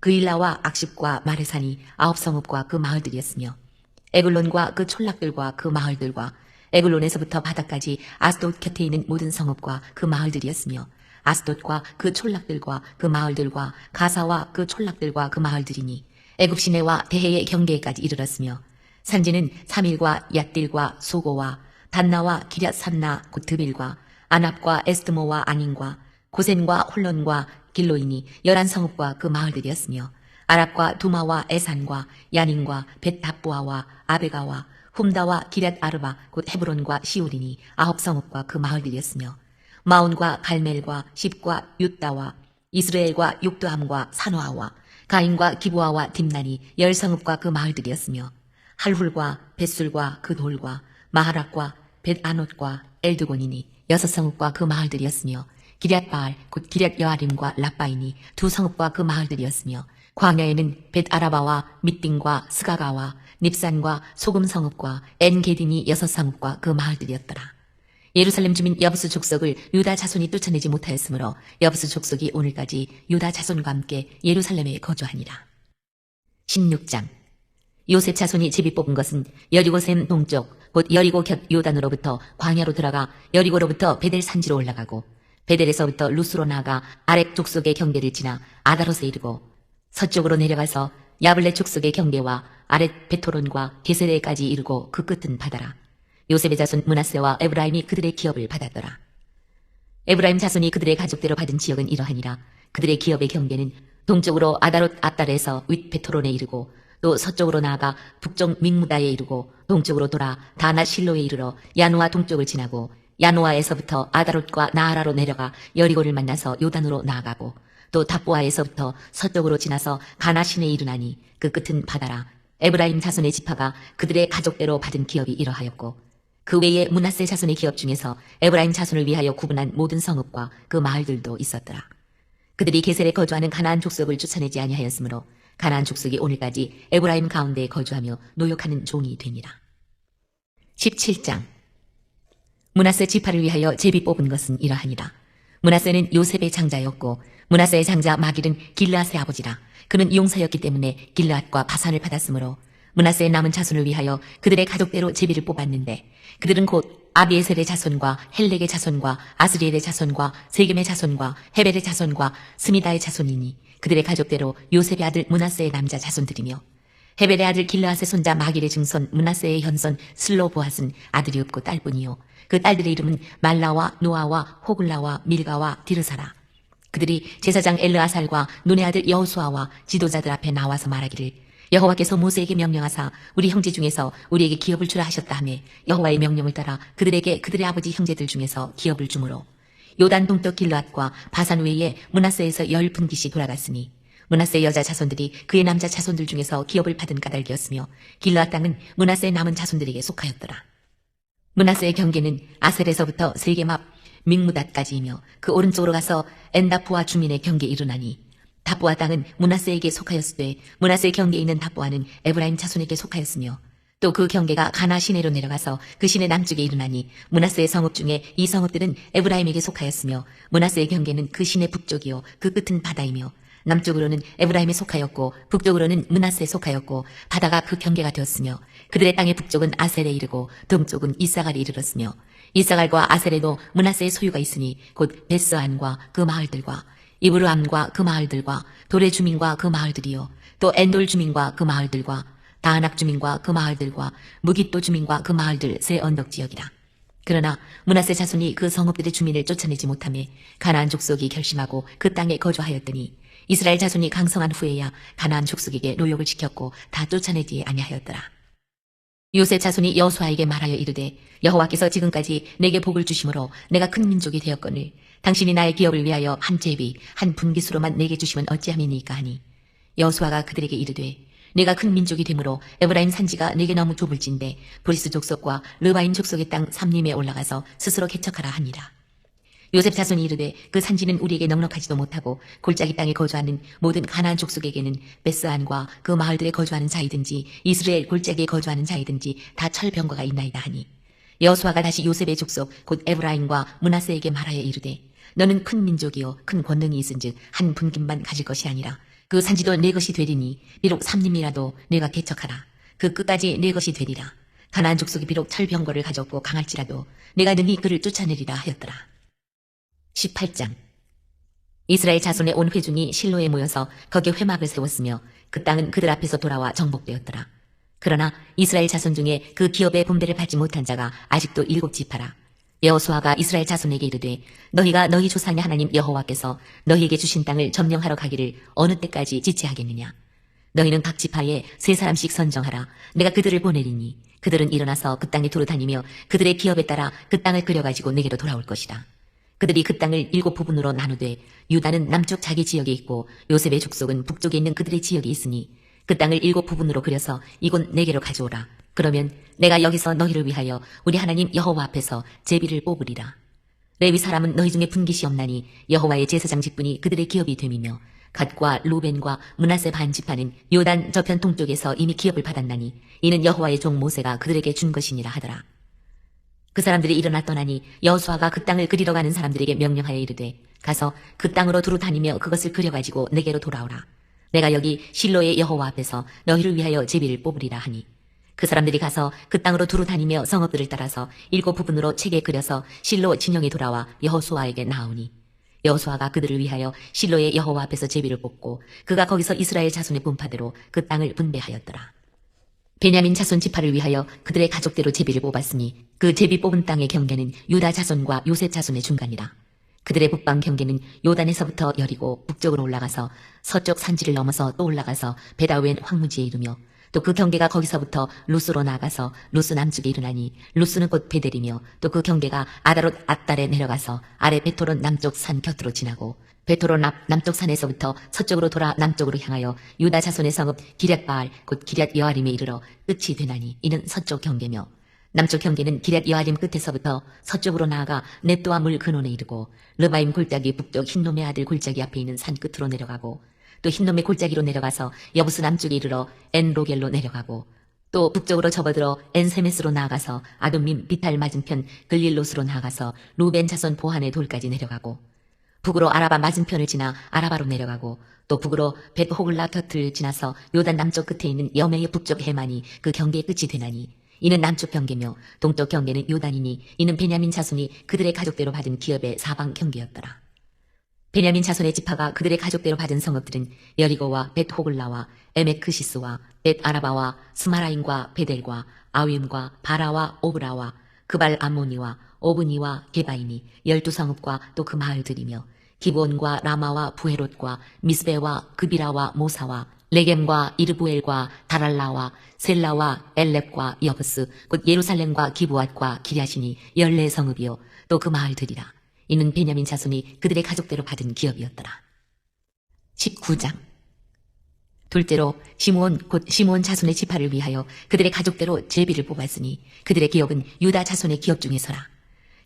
그일라와 악십과 마레산이 9성읍과 그 마을들이었으며 에글론과 그 촌락들과 그 마을들과 에글론에서부터 바다까지 아스돗 곁에 있는 모든 성읍과 그 마을들이었으며 아스돗과 그 촌락들과 그 마을들과 가사와 그 촌락들과 그 마을들이니 애굽 시내와 대해의 경계까지 이르렀으며 산지는 사밀과 얏딜과 소고와 단나와 기럇 산나 곧 드빌과 아납과 에스드모와 아닌과 고센과 홀론과 길로이니 11성읍과 그 마을들이었으며 아랍과 두마와 에산과 야닌과 벳답보아와 아베가와 훔다와 기럇 아르바 곧 헤브론과 시울이니 9성읍과 그 마을들이었으며 마온과 갈멜과 십과 윳다와 이스라엘과 욕두함과 산화와 가인과 기부아와 딥난이 10성읍과 그 마을들이었으며 할훌과 벳술과 그 돌과 마하락과 벳아롯과 엘드곤이니 6성읍과 그 마을들이었으며 기럇바알 곧 기럇 여아림과 라바이니 2성읍과 그 마을들이었으며 광야에는 벳아라바와 밑딩과 스가가와 닙산과 소금성읍과 엔게딘이 6성읍과 그 마을들이었더라. 예루살렘 주민 여부스 족속을 유다 자손이 쫓아내지 못하였으므로 여부스 족속이 오늘까지 유다 자손과 함께 예루살렘에 거주하니라. 16장 요셉 자손이 제비 뽑은 것은 여리고샘 동쪽 곧 여리고 곁 요단으로부터 광야로 들어가 여리고로부터 베델 산지로 올라가고 베델에서부터 루스로 나아가 아렉 족속의 경계를 지나 아다롯에 이르고 서쪽으로 내려가서 야블레 족속의 경계와 아렛 베토론과 게세레까지 이르고 그 끝은 바다라. 요셉의 자손 므낫세와 에브라임이 그들의 기업을 받았더라. 에브라임 자손이 그들의 가족대로 받은 지역은 이러하니라. 그들의 기업의 경계는 동쪽으로 아다롯 아달에서 윗 베토론에 이르고 또 서쪽으로 나아가 북쪽 믹무다에 이르고 동쪽으로 돌아 다나 실로에 이르러 야노아 동쪽을 지나고 야노아에서부터 아다롯과 나아라로 내려가 여리고를 만나서 요단으로 나아가고 또 답보아에서부터 서쪽으로 지나서 가나신에 이르나니 그 끝은 바다라. 에브라임 자손의 지파가 그들의 가족대로 받은 기업이 이러하였고 그 외에 므낫세 자손의 기업 중에서 에브라임 자손을 위하여 구분한 모든 성읍과 그 마을들도 있었더라. 그들이 게셀에 거주하는 가나안 족속을 쫓아내지 아니하였으므로 가나안 족속이 오늘까지 에브라임 가운데에 거주하며 노역하는 종이 됩니다. 17장. 므낫세 지파를 위하여 제비 뽑은 것은 이러하니라. 므낫세는 요셉의 장자였고 므낫세의 장자 마길은 길르앗의 아버지라. 그는 용사였기 때문에 길르앗과 바산을 받았으므로 므낫세의 남은 자손을 위하여 그들의 가족대로 제비를 뽑았는데 그들은 곧 아비에셀의 자손과 헬렉의 자손과 아스리엘의 자손과 세겜의 자손과 헤벨의 자손과 스미다의 자손이니 그들의 가족대로 요셉의 아들 므낫세의 남자 자손들이며 헤벨의 아들 길르앗의 손자 마길의 증손 므낫세의 현손 슬로보앗은 아들이 없고 딸뿐이요 그 딸들의 이름은 말라와 노아와 호글라와 밀가와 디르사라. 그들이 제사장 엘르아살과 눈의 아들 여호수아와 지도자들 앞에 나와서 말하기를 여호와께서 모세에게 명령하사 우리 형제 중에서 우리에게 기업을 주라 하셨다 하며 여호와의 명령을 따라 그들에게 그들의 아버지 형제들 중에서 기업을 주므로 요단 동쪽 길르앗과 바산 외에 므낫세에서 10분기씩 돌아갔으니 므낫세의 여자 자손들이 그의 남자 자손들 중에서 기업을 받은 까닭이었으며 길르앗 땅은 므낫세의 남은 자손들에게 속하였더라. 므낫세의 경계는 아셀에서부터 세겜 앞 믹무닷까지이며 그 오른쪽으로 가서 엔다푸아 주민의 경계에 이르나니 다부아 땅은 므낫세에게 속하였으되 므낫세의 경계에 있는 다부아는 에브라임 자손에게 속하였으며 또 그 경계가 가나 시내로 내려가서 그 시내 남쪽에 이르나니 므낫세의 성읍 중에 이 성읍들은 에브라임에게 속하였으며 므낫세의 경계는 그 시내 북쪽이요 그 끝은 바다이며 남쪽으로는 에브라임에 속하였고 북쪽으로는 므낫세에 속하였고 바다가 그 경계가 되었으며 그들의 땅의 북쪽은 아셀에 이르고 동쪽은 이사갈에 이르렀으며 이사갈과 아셀에도 므낫세의 소유가 있으니 곧 베스안과 그 마을들과 이브르암과 그 마을들과 돌의 주민과 그 마을들이요 또 엔돌 주민과 그 마을들과 다하낙 주민과 그 마을들과 무깃도 주민과 그 마을들 세 언덕 지역이라. 그러나 므낫세 자손이 그 성읍들의 주민을 쫓아내지 못하며 가나안 족속이 결심하고 그 땅에 거주하였더니 이스라엘 자손이 강성한 후에야 가나안 족속에게 노역을 지켰고 다 쫓아내지 아니하였더라. 요셉 자손이 여호수아에게 말하여 이르되 여호와께서 지금까지 내게 복을 주심으로 내가 큰 민족이 되었거늘 당신이 나의 기업을 위하여 한 제비 한 분깃으로만 내게 주시면 어찌함이니까 하니 여호수아가 그들에게 이르되 내가 큰 민족이 되므로 에브라임 산지가 내게 너무 좁을진데 브리스 족속과 르바임 족속의 땅 삼림에 올라가서 스스로 개척하라 하니라. 요셉 자손이 이르되 그 산지는 우리에게 넉넉하지도 못하고 골짜기 땅에 거주하는 모든 가나안 족속에게는 베스안과 그 마을들에 거주하는 자이든지 이스라엘 골짜기에 거주하는 자이든지 다 철병거가 있나이다 하니 여호수아가 다시 요셉의 족속 곧 에브라임과 므낫세에게 말하여 이르되 너는 큰 민족이요 큰 권능이 있은즉 한 분깃만 가질 것이 아니라 그 산지도 내 것이 되리니 비록 삼림이라도 내가 개척하라. 그 끝까지 내 것이 되리라. 가나안 족속이 비록 철병거를 가졌고 강할지라도 내가 능히 그를 쫓아내리라 하였더라. 18장. 이스라엘 자손의 온 회중이 실로에 모여서 거기에 회막을 세웠으며 그 땅은 그들 앞에서 돌아와 정복되었더라. 그러나 이스라엘 자손 중에 그 기업의 분배를 받지 못한 자가 아직도 7지파라. 여호수아가 이스라엘 자손에게 이르되 너희가 너희 조상의 하나님 여호와께서 너희에게 주신 땅을 점령하러 가기를 어느 때까지 지체하겠느냐. 너희는 각 지파에 3사람씩 선정하라. 내가 그들을 보내리니 그들은 일어나서 그 땅에 두루 다니며 그들의 기업에 따라 그 땅을 끌어가지고 내게로 돌아올 것이다. 그들이 그 땅을 7부분으로 나누되 유다는 남쪽 자기 지역에 있고 요셉의 족속은 북쪽에 있는 그들의 지역이 있으니 그 땅을 7부분으로 그려서 이곳 내게로 가져오라. 그러면 내가 여기서 너희를 위하여 우리 하나님 여호와 앞에서 제비를 뽑으리라. 레위 사람은 너희 중에 분깃이 없나니 여호와의 제사장 직분이 그들의 기업이 됨이며 갓과 루벤과 므낫세 반 지파는 요단 저편 동쪽에서 이미 기업을 받았나니 이는 여호와의 종 모세가 그들에게 준 것이니라 하더라. 그 사람들이 일어나 떠나니 여호수아가 그 땅을 그리러 가는 사람들에게 명령하여 이르되 가서 그 땅으로 두루 다니며 그것을 그려가지고 내게로 돌아오라. 내가 여기 실로의 여호와 앞에서 너희를 위하여 제비를 뽑으리라 하니 그 사람들이 가서 그 땅으로 두루 다니며 성읍들을 따라서 7부분으로 책에 그려서 실로 진영에 돌아와 여호수아에게 나오니 여호수아가 그들을 위하여 실로의 여호와 앞에서 제비를 뽑고 그가 거기서 이스라엘 자손의 분파대로 그 땅을 분배하였더라. 베냐민 자손 지파를 위하여 그들의 가족대로 제비를 뽑았으니 그 제비 뽑은 땅의 경계는 유다 자손과 요셉 자손의 중간이라. 그들의 북방 경계는 요단에서부터 여리고 북쪽으로 올라가서 서쪽 산지를 넘어서 또 올라가서 베다웬 황무지에 이르며 또 그 경계가 거기서부터 루스로 나가서 루스 남쪽에 이르나니 루스는 곧 베델이며 또 그 경계가 아다롯 앗달에 내려가서 아래 베토론 남쪽 산 곁으로 지나고 베토론 앞 남쪽 산에서부터 서쪽으로 돌아 남쪽으로 향하여 유다 자손의 성읍 기럇바알 곧 기럇 여아림에 이르러 끝이 되나니 이는 서쪽 경계며 남쪽 경계는 기럇 여아림 끝에서부터 서쪽으로 나아가 넵도와 물 근원에 이르고 르바임 골짜기 북쪽 흰놈의 아들 골짜기 앞에 있는 산 끝으로 내려가고 또 흰놈의 골짜기로 내려가서 여부스 남쪽에 이르러 엔로겔로 내려가고 또 북쪽으로 접어들어 엔세메스로 나아가서 아둠밈 비탈 맞은편 글릴롯으로 나아가서 루벤 자손 보한의 돌까지 내려가고 북으로 아라바 맞은편을 지나 아라바로 내려가고 또 북으로 벳호글라 곁을 지나서 요단 남쪽 끝에 있는 여메의 북쪽 해만이 그 경계의 끝이 되나니 이는 남쪽 경계며 동쪽 경계는 요단이니 이는 베냐민 자손이 그들의 가족대로 받은 기업의 사방 경계였더라. 베냐민 자손의 지파가 그들의 가족대로 받은 성읍들은 여리고와 벳호글라와 에메크시스와 벳아라바와 스마라임과 베델과 아윈과 바라와 오브라와 그발 암모니와 오브니와 게바이니 12성읍과 또 그 마을들이며 기브온과 라마와 부헤롯과 미스베와 그비라와 모사와 레겜과 이르부엘과 다랄라와 셀라와 엘렙과 여브스 곧 예루살렘과 기브앗과 기랴시니 14성읍이요 또 그 마을들이라. 이는 베냐민 자손이 그들의 가족대로 받은 기업이었더라. 19장 둘째로 시므온 곧 시므온 자손의 지파를 위하여 그들의 가족대로 제비를 뽑았으니 그들의 기업은 유다 자손의 기업 중에서라.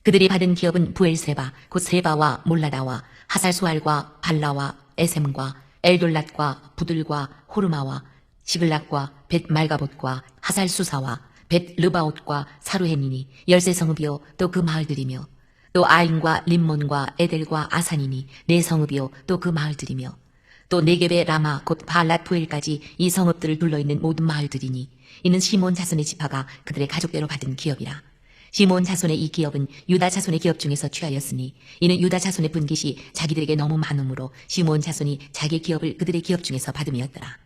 그들이 받은 기업은 부엘세바 곧 세바와 몰라다와 하살수알과 발라와 에셈과 엘돌랏과 부들과 호르마와 시글락과 벳말가봇과 하살수사와 벳르바옷과 사루헨이니 13성읍이요 또 그 마을들이며 또 아인과 림몬과 에델과 아산이니 4성읍이요 또 그 마을들이며 또 네겝의 라마 곧 바알랏 부엘까지 이 성읍들을 둘러있는 모든 마을들이니 이는 시므온 자손의 지파가 그들의 가족대로 받은 기업이라. 시므온 자손의 이 기업은 유다 자손의 기업 중에서 취하였으니 이는 유다 자손의 분깃이 자기들에게 너무 많으므로 시므온 자손이 자기 기업을 그들의 기업 중에서 받음이었더라.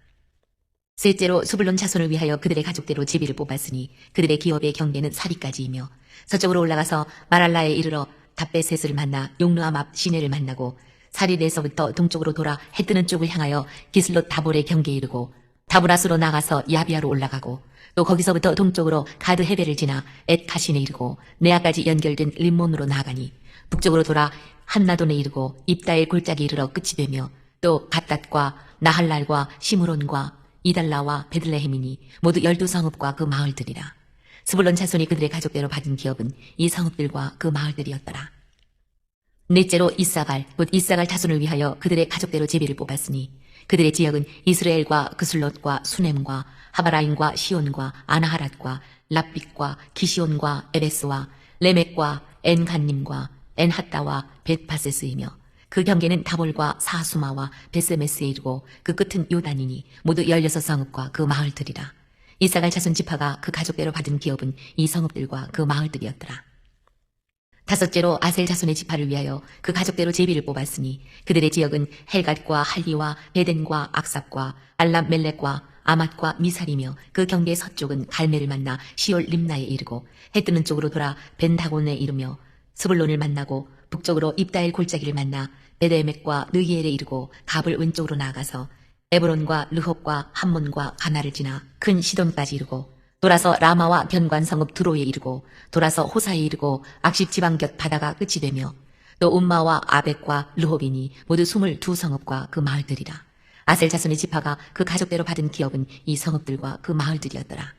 셋째로 수불론 자손을 위하여 그들의 가족대로 제비를 뽑았으니 그들의 기업의 경계는 사리까지이며 서쪽으로 올라가서 마랄라에 이르러 답베셋을 만나 용르암 앞 시내를 만나고 사리에서부터 동쪽으로 돌아 해뜨는 쪽을 향하여 기슬롯 다볼의 경계에 이르고 다브라스로 나가서 야비아로 올라가고 또 거기서부터 동쪽으로 가드 헤벨을 지나 엣 가신에 이르고 네아까지 연결된 림몬으로 나아가니 북쪽으로 돌아 한나돈에 이르고 입다의 골짜기에 이르러 끝이 되며 또 갓닷과 나할랄과 시므론과 이달라와 베들레헴이니 모두 12성읍과 그 마을들이라. 스불론 자손이 그들의 가족대로 받은 기업은 이 성읍들과 그 마을들이었더라. 넷째로 이사갈 곧 이사갈 자손을 위하여 그들의 가족대로 제비를 뽑았으니 그들의 지역은 이스라엘과 그슬롯과 수넴과 하바라임과 시온과 아나하랏과 랍빗과 기시온과 에베스와 레멕과 엔간님과 엔핫다와 벳파세스이며 그 경계는 다볼과 사수마와 베스메스에 이르고 그 끝은 요단이니 모두 16성읍과 그 마을들이라. 이사갈 자손 지파가 그 가족대로 받은 기업은 이 성읍들과 그 마을들이었더라. 다섯째로 아셀 자손의 지파를 위하여 그 가족대로 제비를 뽑았으니 그들의 지역은 헬갓과 할리와 베덴과 악삽과 알람멜렉과 아맛과 미살이며 그 경계의 서쪽은 갈멜을 만나 시올 림나에 이르고 해뜨는 쪽으로 돌아 벤다곤에 이르며 스불론을 만나고 북쪽으로 입다엘 골짜기를 만나 베데메과 느기엘에 이르고 갑을 왼쪽으로 나아가서 에브론과 르홉과 함몬과 가나를 지나 큰 시돈까지 이르고 돌아서 라마와 변관성읍 드로에 이르고 돌아서 호사에 이르고 악십 지방 곁 바다가 끝이 되며 또 움마와 아벡과 르홉이니 모두 22성읍과 그 마을들이라. 아셀 자손의 지파가 그 가족대로 받은 기업은 이 성읍들과 그 마을들이었더라.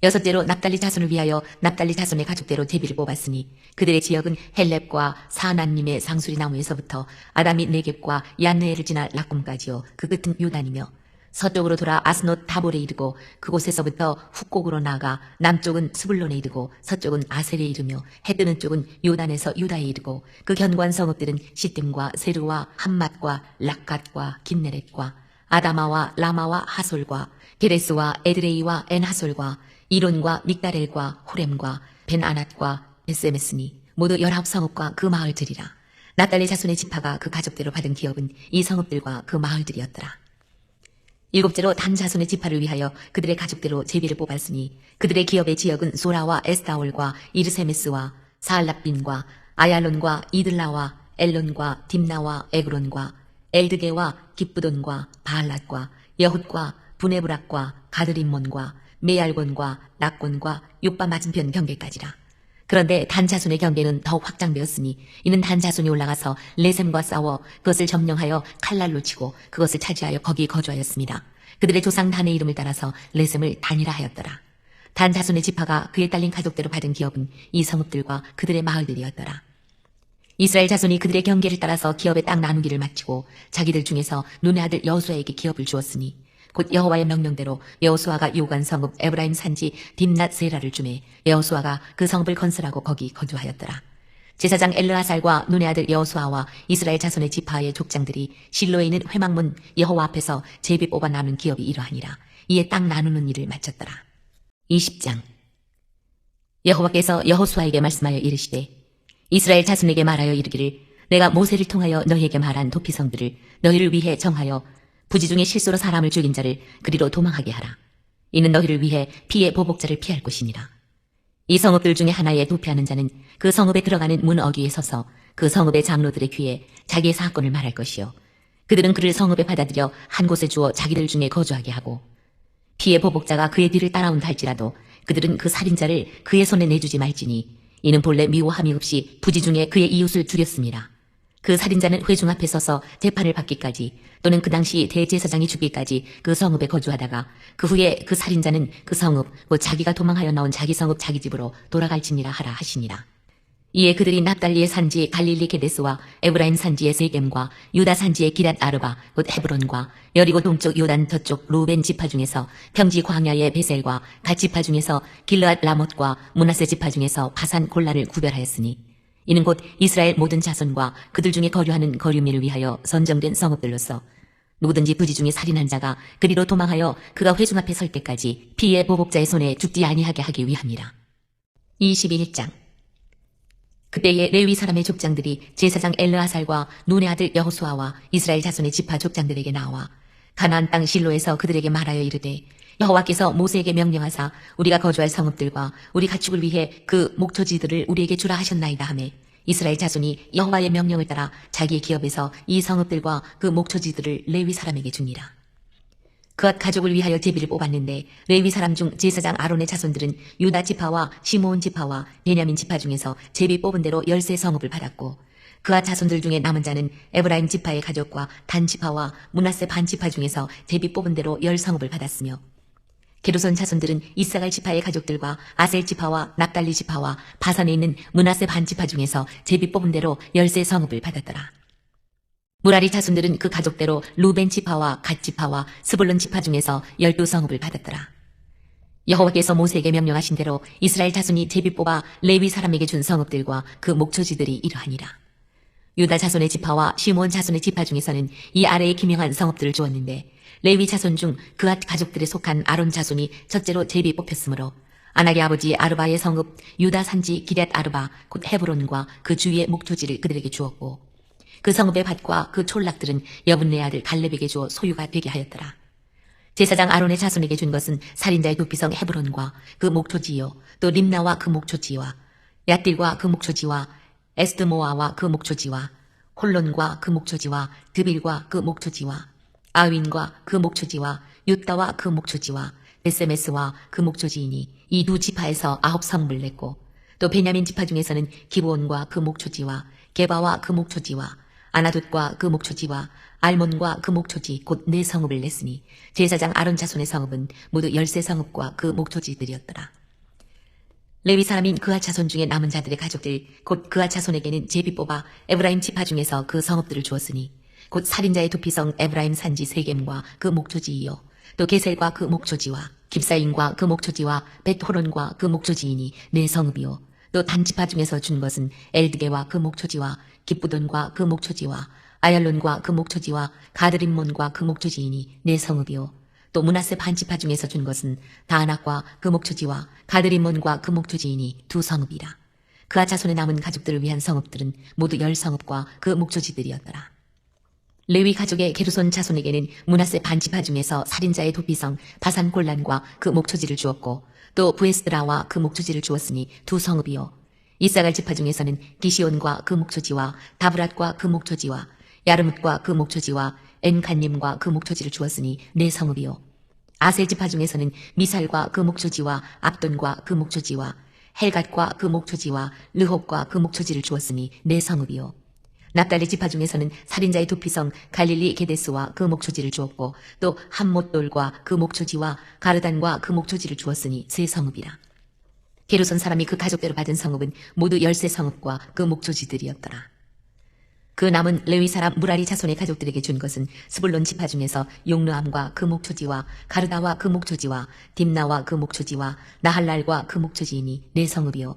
여섯째로 납달리 자손을 위하여 납달리 자손의 가족대로 제비를 뽑았으니 그들의 지역은 헬렙과 사난님의 상수리 나무에서부터 아담이 네겝과 얀느에를 지나 락꿈까지요 그 끝은 요단이며 서쪽으로 돌아 아스노 다볼에 이르고 그곳에서부터 훅곡으로 나아가 남쪽은 스불론에 이르고 서쪽은 아셀에 이르며 해뜨는 쪽은 요단에서 유다에 이르고 그 견고한 성읍들은 시딤과 세르와 함맛과 락갓과 긴네렛과 아다마와 라마와 하솔과 게레스와 에드레이와 엔하솔과 이론과 믹다렐과 호렘과 벤아낫과 베세메스니 모두 19성읍과 그 마을들이라. 납달리 자손의 지파가 그 가족대로 받은 기업은 이 성읍들과 그 마을들이었더라. 일곱째로 단 자손의 지파를 위하여 그들의 가족대로 제비를 뽑았으니 그들의 기업의 지역은 소라와 에스다올과 이르세메스와 사알랍빈과 아얄론과 이들라와 엘론과 딥나와 에그론과 엘드게와 기브돈과 바알랏과 여훗과 부네브락과 가드림몬과 메얄곤과 낙곤과 요빠 맞은편 경계까지라. 그런데 단 자손의 경계는 더욱 확장되었으니 이는 단 자손이 올라가서 레셈과 싸워 그것을 점령하여 칼날로 치고 그것을 차지하여 거기 거주하였습니다. 그들의 조상 단의 이름을 따라서 레셈을 단이라 하였더라. 단 자손의 지파가 그에 딸린 가족대로 받은 기업은 이 성읍들과 그들의 마을들이었더라. 이스라엘 자손이 그들의 경계를 따라서 기업의 땅 나누기를 마치고 자기들 중에서 눈의 아들 여호수아에게 기업을 주었으니 곧 여호와의 명령대로 여호수아가 요구한 성읍 에브라임 산지 딥낫 세라를 주매 여호수아가 그 성읍을 건설하고 거기 거주하였더라. 제사장 엘르아살과 눈의 아들 여호수아와 이스라엘 자손의 지파의 족장들이 실로에 있는 회막문 여호와 앞에서 제비 뽑아 나눈 기업이 이러하니라. 이에 땅 나누는 일을 마쳤더라. 20장. 여호와께서 여호수아에게 말씀하여 이르시되 이스라엘 자손에게 말하여 이르기를 내가 모세를 통하여 너희에게 말한 도피성들을 너희를 위해 정하여 부지 중에 실수로 사람을 죽인 자를 그리로 도망하게 하라. 이는 너희를 위해 피의 보복자를 피할 것이니라. 이 성읍들 중에 하나에 도피하는 자는 그 성읍에 들어가는 문 어귀에 서서 그 성읍의 장로들의 귀에 자기의 사건을 말할 것이요 그들은 그를 성읍에 받아들여 한 곳에 주어 자기들 중에 거주하게 하고 피의 보복자가 그의 뒤를 따라온다 할지라도 그들은 그 살인자를 그의 손에 내주지 말지니 이는 본래 미워함이 없이 부지 중에 그의 이웃을 죽였습니다. 그 살인자는 회중 앞에 서서 재판을 받기까지 또는 그 당시 대제사장이 죽기까지 그 성읍에 거주하다가 그 후에 그 살인자는 그 성읍 곧 자기가 도망하여 나온 자기 성읍 자기 집으로 돌아갈지니라 하라 하시니라. 이에 그들이 납달리의 산지 갈릴리 게데스와 에브라임 산지의 세겜과 유다 산지의 기랏 아르바 곧 헤브론과 여리고 동쪽 요단 저쪽 루벤 지파 중에서 평지 광야의 베셀과 갓 지파 중에서 길르앗 라못과 므낫세 지파 중에서 바산 골란을 구별하였으니 이는 곧 이스라엘 모든 자손과 그들 중에 거류하는 거류민을 위하여 선정된 성읍들로서 누구든지 부지 중에 살인한 자가 그리로 도망하여 그가 회중 앞에 설 때까지 피의 보복자의 손에 죽지 아니하게 하기 위함이라. 21장. 그때에 레위 사람의 족장들이 제사장 엘르아살과 눈의 아들 여호수아와 이스라엘 자손의 지파 족장들에게 나와 가나안 땅 실로에서 그들에게 말하여 이르되 여호와께서 모세에게 명령하사 우리가 거주할 성읍들과 우리 가축을 위해 그 목초지들을 우리에게 주라 하셨나이다 하매 이스라엘 자손이 여호와의 명령을 따라 자기의 기업에서 이 성읍들과 그 목초지들을 레위 사람에게 주니라. 그앗 가족을 위하여 제비를 뽑았는데 레위 사람 중 제사장 아론의 자손들은 유다 지파와 시므온 지파와 베냐민 지파 중에서 제비 뽑은 대로 10세 성읍을 받았고 그앗 자손들 중에 남은 자는 에브라임 지파의 가족과 단 지파와 므낫세 반 지파 중에서 제비 뽑은 대로 10성읍을 받았으며 게르손 자손들은 이사갈 지파의 가족들과 아셀 지파와 납달리 지파와 바산에 있는 므낫세 반 지파 중에서 제비 뽑은 대로 10세 성읍을 받았더라. 무라리 자손들은 그 가족대로 루벤 지파와 갓 지파와 스불론 지파 중에서 12성읍을 받았더라. 여호와께서 모세에게 명령하신 대로 이스라엘 자손이 제비 뽑아 레위 사람에게 준 성읍들과 그 목초지들이 이러하니라. 유다 자손의 지파와 시므온 자손의 지파 중에서는 이 아래에 기명한 성읍들을 주었는데 레위 자손 중 그앗 가족들에 속한 아론 자손이 첫째로 제비 뽑혔으므로 아낙의 아버지 아르바의 성읍 유다 산지 기럇 아르바 곧 헤브론과 그 주위의 목초지를 그들에게 주었고 그 성읍의 밭과 그 촌락들은 여분네 아들 갈렙에게 주어 소유가 되게 하였더라. 제사장 아론의 자손에게 준 것은 살인자의 도피성 헤브론과 그 목초지요 또 림나와 그 목초지와 얏딜과 그 목초지와 에스드모아와 그 목초지와 홀론과 그 목초지와 드빌과 그 목초지와 아윈과 그 목초지와 유다와 그 목초지와 베세메스와 그 목초지이니 이 두 지파에서 9성읍을 냈고 또 베냐민 지파 중에서는 기브온과 그 목초지와 게바와 그 목초지와 아나돗과 그 목초지와 알몬과 그 목초지 곧 4성읍을 냈으니 제사장 아론 자손의 성읍은 모두 10세 성읍과 그 목초지들이었더라. 레위 사람인 그앗 자손 중에 남은 자들의 가족들 곧 그앗 자손에게는 제비 뽑아 에브라임 지파 중에서 그 성읍들을 주었으니 곧 살인자의 도피성 에브라임 산지 세겜과 그 목초지이요 또 게셀과 그 목초지와 깁사임과 그 목초지와 벳호론과 그 목초지이니 4성읍이요 또 단지파 중에서 준 것은 엘드게와 그 목초지와 기쁘돈과 그 목초지와 아얄론과 그 목초지와 가드림몬과 그 목초지이니 4성읍이요 또 므낫세 반지파 중에서 준 것은 다낙과 그 목초지와 가드림몬과 그 목초지이니 2성읍이라. 그아 자손에 남은 가족들을 위한 성읍들은 모두 10성읍과 그 목초지들이었더라. 레위 가족의 게르손 자손에게는 므낫세 반지파 중에서 살인자의 도피성 바산 골란과 그 목초지를 주었고 또 부에스드라와 그 목초지를 주었으니 2성읍이요 이사갈 지파 중에서는 기시온과 그 목초지와 다브랏과 그 목초지와 야르뭇과 그 목초지와 엔간님과 그 목초지를 주었으니 4성읍이요 아셀 지파 중에서는 미살과 그 목초지와 압돈과 그 목초지와 헬갓과 그 목초지와 르홉과 그 목초지를 주었으니 4성읍이요 납달리 지파 중에서는 살인자의 도피성 갈릴리 게데스와 그 목초지를 주었고 또 함못돌과 그 목초지와 가르단과 그 목초지를 주었으니 세 성읍이라. 게르손 사람이 그 가족대로 받은 성읍은 모두 13성읍과 그 목초지들이었더라. 그 남은 레위 사람 무라리 자손의 가족들에게 준 것은 스불론 지파 중에서 용르암과 그 목초지와 가르다와 그 목초지와 딥나와 그 목초지와 나할랄과 그 목초지이니 네 성읍이요.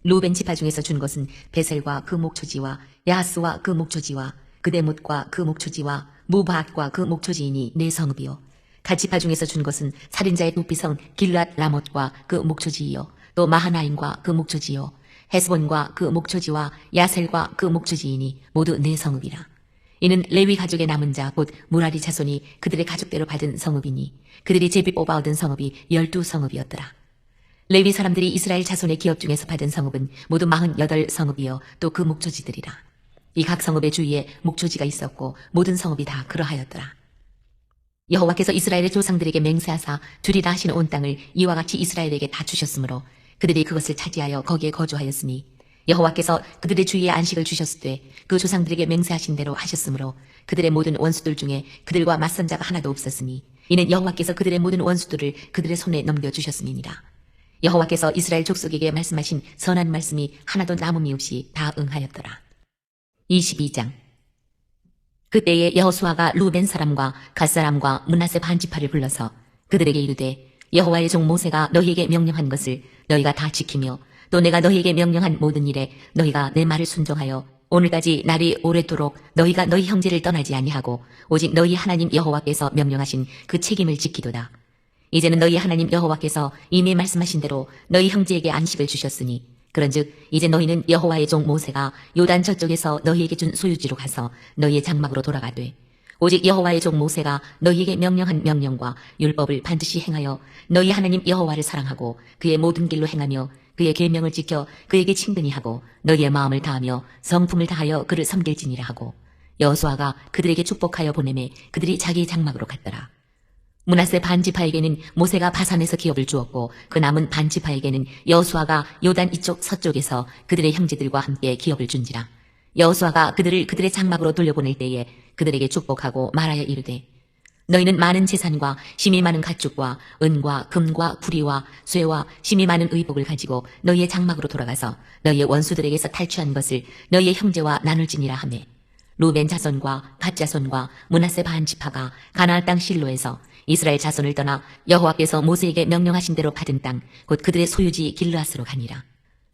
루벤 지파 중에서 준 것은 베셀과 그 목초지와 야하스와 그 목초지와 그데못과 그 목초지와 무바앗과 그 목초지이니 네 성읍이요. 갓 지파 중에서 준 것은 살인자의 도피성 길랏 라못과 그 목초지이요. 또 마하나임과 그 목초지요. 헤스본과 그 목초지와 야셀과 그 목초지이니 모두 네 성읍이라. 이는 레위 가족의 남은 자 곧 무라리 자손이 그들의 가족대로 받은 성읍이니 그들이 제비 뽑아 얻은 성읍이 12성읍이었더라. 레위 사람들이 이스라엘 자손의 기업 중에서 받은 성읍은 모두 48성읍이요 또 그 목초지들이라. 이 각 성읍의 주위에 목초지가 있었고 모든 성읍이 다 그러하였더라. 여호와께서 이스라엘의 조상들에게 맹세하사 주리라 하시는 온 땅을 이와 같이 이스라엘에게 다 주셨으므로 그들이 그것을 차지하여 거기에 거주하였으니 여호와께서 그들의 주위에 안식을 주셨으되 그 조상들에게 맹세하신 대로 하셨으므로 그들의 모든 원수들 중에 그들과 맞선 자가 하나도 없었으니 이는 여호와께서 그들의 모든 원수들을 그들의 손에 넘겨주셨음이니라. 여호와께서 이스라엘 족속에게 말씀하신 선한 말씀이 하나도 남음이 없이 다 응하였더라. 22장. 그때에 여호수아가 루벤 사람과 갓 사람과 므낫세 반 지파를 불러서 그들에게 이르되 여호와의 종 모세가 너희에게 명령한 것을 너희가 다 지키며 또 내가 너희에게 명령한 모든 일에 너희가 내 말을 순종하여 오늘까지 날이 오래도록 너희가 너희 형제를 떠나지 아니하고 오직 너희 하나님 여호와께서 명령하신 그 책임을 지키도다. 이제는 너희 하나님 여호와께서 이미 말씀하신 대로 너희 형제에게 안식을 주셨으니 그런즉 이제 너희는 여호와의 종 모세가 요단 저쪽에서 너희에게 준 소유지로 가서 너희의 장막으로 돌아가되 오직 여호와의 종 모세가 너희에게 명령한 명령과 율법을 반드시 행하여 너희 하나님 여호와를 사랑하고 그의 모든 길로 행하며 그의 계명을 지켜 그에게 친근히 하고 너희의 마음을 다하며 성품을 다하여 그를 섬길지니라 하고 여호수아가 그들에게 축복하여 보내매 그들이 자기의 장막으로 갔더라. 므낫세 반지파에게는 모세가 바산에서 기업을 주었고 그 남은 반지파에게는 여호수아가 요단 이쪽 서쪽에서 그들의 형제들과 함께 기업을 준지라. 여호수아가 그들을 그들의 장막으로 돌려보낼 때에 그들에게 축복하고 말하여 이르되 너희는 많은 재산과 심이 많은 가축과 은과 금과 구리와 쇠와 심이 많은 의복을 가지고 너희의 장막으로 돌아가서 너희의 원수들에게서 탈취한 것을 너희의 형제와 나눌지니라 하매 루벤 자손과 갓 자손과 므낫세 반 지파가 가나안 땅 실로에서 이스라엘 자손을 떠나 여호와께서 모세에게 명령하신 대로 받은 땅 곧 그들의 소유지 길르앗으로 가니라.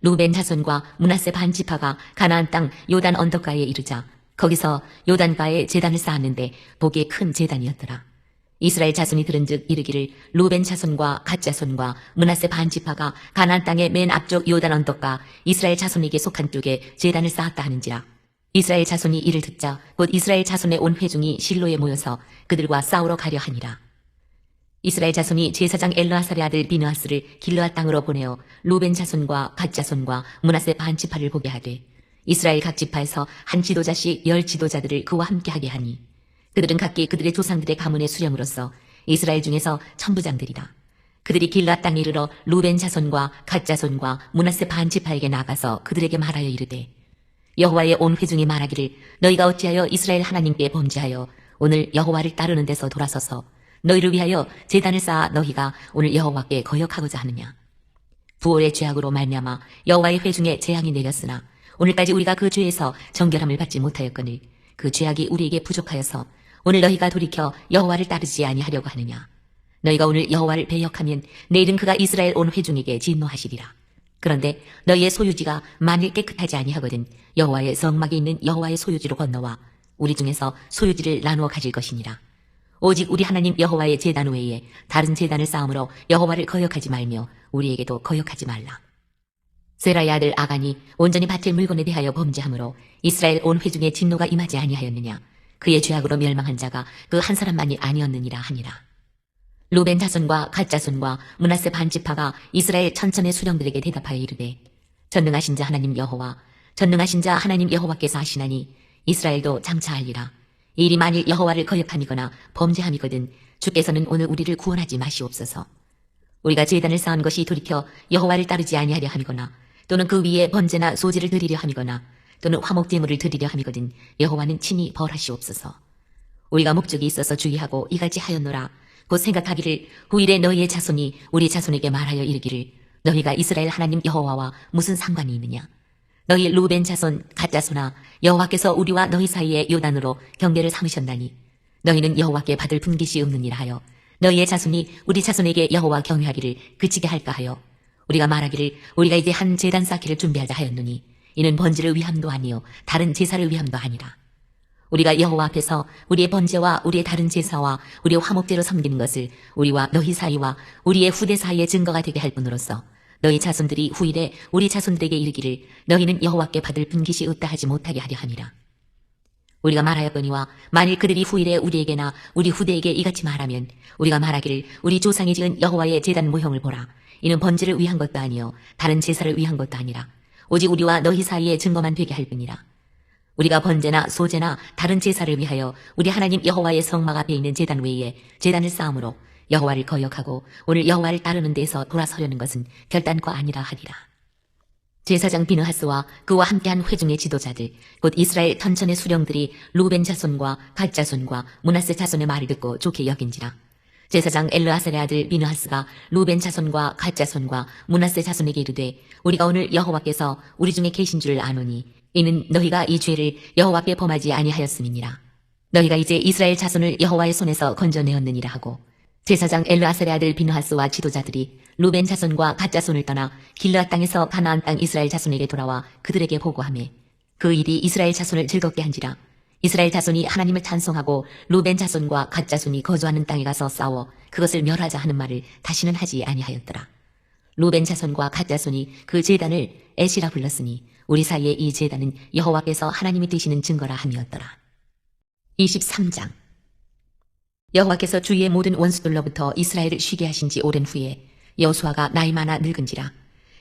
루벤 자손과 므낫세 반 지파가 가나안 땅 요단 언덕가에 이르자 거기서 요단가에 제단을 쌓았는데 보기에 큰 제단이었더라. 이스라엘 자손이 들은즉 이르기를 루벤 자손과 갓 자손과 므낫세 반 지파가 가나안 땅의 맨 앞쪽 요단 언덕가 이스라엘 자손에게 속한 쪽에 제단을 쌓았다 하는지라. 이스라엘 자손이 이를 듣자 곧 이스라엘 자손의 온 회중이 실로에 모여서 그들과 싸우러 가려 하니라. 이스라엘 자손이 제사장 엘르아살의 아들 비느하스를 길르앗 땅으로 보내어 루벤 자손과 갓 자손과 므낫세 반 지파를 보게 하되 이스라엘 각 지파에서 한 지도자씩 10 지도자들을 그와 함께하게 하니 그들은 각기 그들의 조상들의 가문의 수령으로서 이스라엘 중에서 천부장들이라. 그들이 길르앗 땅에 이르러 루벤 자손과 갓 자손과 므낫세 반 지파에게 나가서 그들에게 말하여 이르되 여호와의 온 회중이 말하기를 너희가 어찌하여 이스라엘 하나님께 범죄하여 오늘 여호와를 따르는 데서 돌아서서 너희를 위하여 제단을 쌓아 너희가 오늘 여호와께 거역하고자 하느냐. 부올의 죄악으로 말미암아 여호와의 회중에 재앙이 내렸으나 오늘까지 우리가 그 죄에서 정결함을 받지 못하였거늘 그 죄악이 우리에게 부족하여서 오늘 너희가 돌이켜 여호와를 따르지 아니하려고 하느냐. 너희가 오늘 여호와를 배역하면 내일은 그가 이스라엘 온 회중에게 진노하시리라. 그런데 너희의 소유지가 만일 깨끗하지 아니하거든 여호와의 성막에 있는 여호와의 소유지로 건너와 우리 중에서 소유지를 나누어 가질 것이니라. 오직 우리 하나님 여호와의 제단 외에 다른 제단을 쌓음으로 여호와를 거역하지 말며 우리에게도 거역하지 말라. 세라의 아들 아간이 온전히 바칠 물건에 대하여 범죄함으로 이스라엘 온 회중의 진노가 임하지 아니하였느냐. 그의 죄악으로 멸망한 자가 그 한 사람만이 아니었느니라 하니라. 루벤 자손과 갓 자손과 므낫세 반 지파가 이스라엘 천천의 수령들에게 대답하여 이르되 전능하신 자 하나님 여호와 전능하신 자 하나님 여호와께서 하시나니 이스라엘도 장차하리라. 이 일이 만일 여호와를 거역함이거나 범죄함이거든 주께서는 오늘 우리를 구원하지 마시옵소서. 우리가 제단을 쌓은 것이 돌이켜 여호와를 따르지 아니하려 함이거나 또는 그 위에 번제나 소제를 드리려 함이거나 또는 화목제물을 드리려 함이거든 여호와는 친히 벌하시옵소서. 우리가 목적이 있어서 주의하고 이같이 하였노라. 곧 생각하기를 후일에 너희의 자손이 우리 자손에게 말하여 이르기를 너희가 이스라엘 하나님 여호와와 무슨 상관이 있느냐. 너희 루벤 자손 갓 자손아, 여호와께서 우리와 너희 사이에 요단으로 경계를 삼으셨나니 너희는 여호와께 받을 분깃이 없느니라 하여 너희의 자손이 우리 자손에게 여호와 경외하기를 그치게 할까 하여 우리가 말하기를 우리가 이제 한 제단 쌓기를 준비하자 하였노니 이는 번제를 위함도 아니요 다른 제사를 위함도 아니라 우리가 여호와 앞에서 우리의 번제와 우리의 다른 제사와 우리의 화목제로 섬기는 것을 우리와 너희 사이와 우리의 후대 사이의 증거가 되게 할 뿐으로써 너희 자손들이 후일에 우리 자손들에게 이르기를 너희는 여호와께 받을 분깃이 없다 하지 못하게 하려 함이라. 우리가 말하였거니와 만일 그들이 후일에 우리에게나 우리 후대에게 이같이 말하면 우리가 말하기를 우리 조상이 지은 여호와의 제단 모형을 보라. 이는 번제를 위한 것도 아니요 다른 제사를 위한 것도 아니라 오직 우리와 너희 사이의 증거만 되게 할 뿐이라. 우리가 번제나 소제나 다른 제사를 위하여 우리 하나님 여호와의 성막 앞에 있는 제단 외에 제단을 쌓음으로 여호와를 거역하고 오늘 여호와를 따르는 데에서 돌아서려는 것은 결단코 아니라 하리라. 제사장 비느하스와 그와 함께한 회중의 지도자들 곧 이스라엘 편천의 수령들이 루벤 자손과 갓 자손과 므낫세 자손의 말을 듣고 좋게 여긴지라. 제사장 엘르아살의 아들 비느하스가 루벤 자손과 갓 자손과 므낫세 자손에게 이르되 우리가 오늘 여호와께서 우리 중에 계신 줄을 아노니 이는 너희가 이 죄를 여호와께 범하지 아니하였음이니라. 너희가 이제 이스라엘 자손을 여호와의 손에서 건져내었느니라 하고 제사장 엘르아살의 아들 비느하스와 지도자들이 루벤 자손과 갓 자손을 떠나 길르앗 땅에서 가나안 땅 이스라엘 자손에게 돌아와 그들에게 보고하매 그 일이 이스라엘 자손을 즐겁게 한지라. 이스라엘 자손이 하나님을 찬송하고 루벤 자손과 갓 자손이 거주하는 땅에 가서 싸워 그것을 멸하자 하는 말을 다시는 하지 아니하였더라. 루벤 자손과 갓 자손이 그 제단을 에시라 불렀으니 우리 사이에 이 제단은 여호와께서 하나님이 되시는 증거라 함이었더라. 23장. 여호와께서 주위의 모든 원수들로부터 이스라엘을 쉬게 하신 지 오랜 후에 여호수아가 나이 많아 늙은지라.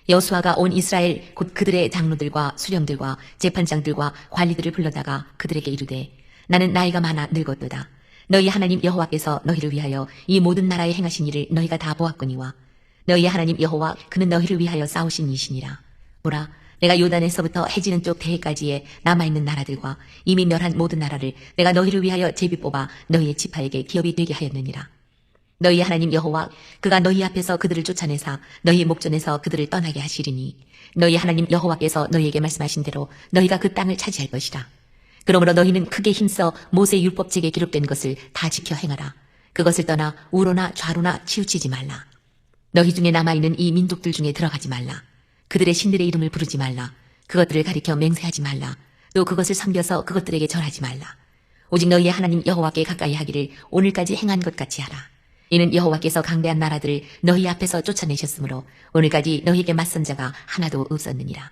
여호수아가 온 이스라엘 곧 그들의 장로들과 수령들과 재판장들과 관리들을 불러다가 그들에게 이르되 나는 나이가 많아 늙었도다. 너희 하나님 여호와께서 너희를 위하여 이 모든 나라에 행하신 일을 너희가 다 보았거니와 너희 하나님 여호와 그는 너희를 위하여 싸우신 이시니라. 보라, 내가 요단에서부터 해지는 쪽 대해까지의 남아있는 나라들과 이미 멸한 모든 나라를 내가 너희를 위하여 제비 뽑아 너희의 지파에게 기업이 되게 하였느니라. 너희 하나님 여호와 그가 너희 앞에서 그들을 쫓아내사 너희 목전에서 그들을 떠나게 하시리니 너희 하나님 여호와께서 너희에게 말씀하신 대로 너희가 그 땅을 차지할 것이라. 그러므로 너희는 크게 힘써 모세 율법책에 기록된 것을 다 지켜 행하라. 그것을 떠나 우로나 좌로나 치우치지 말라. 너희 중에 남아있는 이 민족들 중에 들어가지 말라. 그들의 신들의 이름을 부르지 말라. 그것들을 가리켜 맹세하지 말라. 또 그것을 섬겨서 그것들에게 절하지 말라. 오직 너희의 하나님 여호와께 가까이 하기를 오늘까지 행한 것 같이 하라. 이는 여호와께서 강대한 나라들을 너희 앞에서 쫓아내셨으므로 오늘까지 너희에게 맞선 자가 하나도 없었느니라.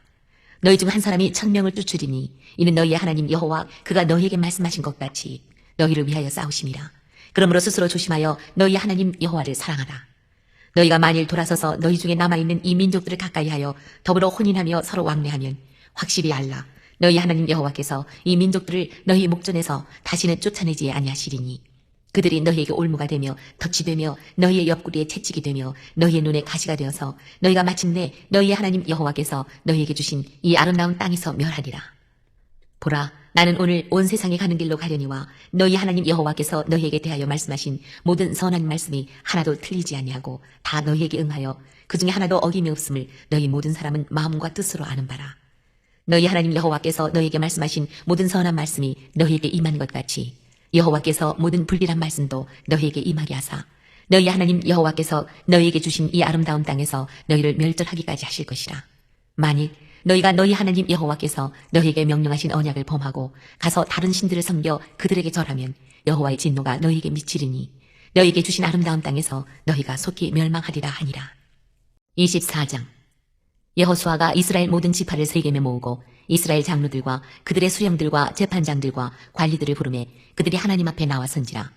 너희 중 한 사람이 1000명을 쫓으리니 이는 너희의 하나님 여호와 그가 너희에게 말씀하신 것 같이 너희를 위하여 싸우심이라. 그러므로 스스로 조심하여 너희 하나님 여호와를 사랑하라. 너희가 만일 돌아서서 너희 중에 남아있는 이 민족들을 가까이하여 더불어 혼인하며 서로 왕래하면 확실히 알라. 너희 하나님 여호와께서 이 민족들을 너희 목전에서 다시는 쫓아내지 아니하시리니 그들이 너희에게 올무가 되며 덫이 되며 너희의 옆구리에 채찍이 되며 너희의 눈에 가시가 되어서 너희가 마침내 너희의 하나님 여호와께서 너희에게 주신 이 아름다운 땅에서 멸하리라. 보라, 나는 오늘 온 세상에 가는 길로 가려니와 너희 하나님 여호와께서 너희에게 대하여 말씀하신 모든 선한 말씀이 하나도 틀리지 아니하고 다 너희에게 응하여 그 중에 하나도 어김이 없음을 너희 모든 사람은 마음과 뜻으로 아는 바라. 너희 하나님 여호와께서 너희에게 말씀하신 모든 선한 말씀이 너희에게 임한 것 같이 여호와께서 모든 불길한 말씀도 너희에게 임하게 하사 너희 하나님 여호와께서 너희에게 주신 이 아름다운 땅에서 너희를 멸절하기까지 하실 것이라. 만일 너희가 너희 하나님 여호와께서 너희에게 명령하신 언약을 범하고 가서 다른 신들을 섬겨 그들에게 절하면 여호와의 진노가 너희에게 미치리니 너희에게 주신 아름다운 땅에서 너희가 속히 멸망하리라 하니라. 24장. 여호수아가 이스라엘 모든 지파를 세겜에 모으고 이스라엘 장로들과 그들의 수령들과 재판장들과 관리들을 부르매 그들이 하나님 앞에 나와선지라.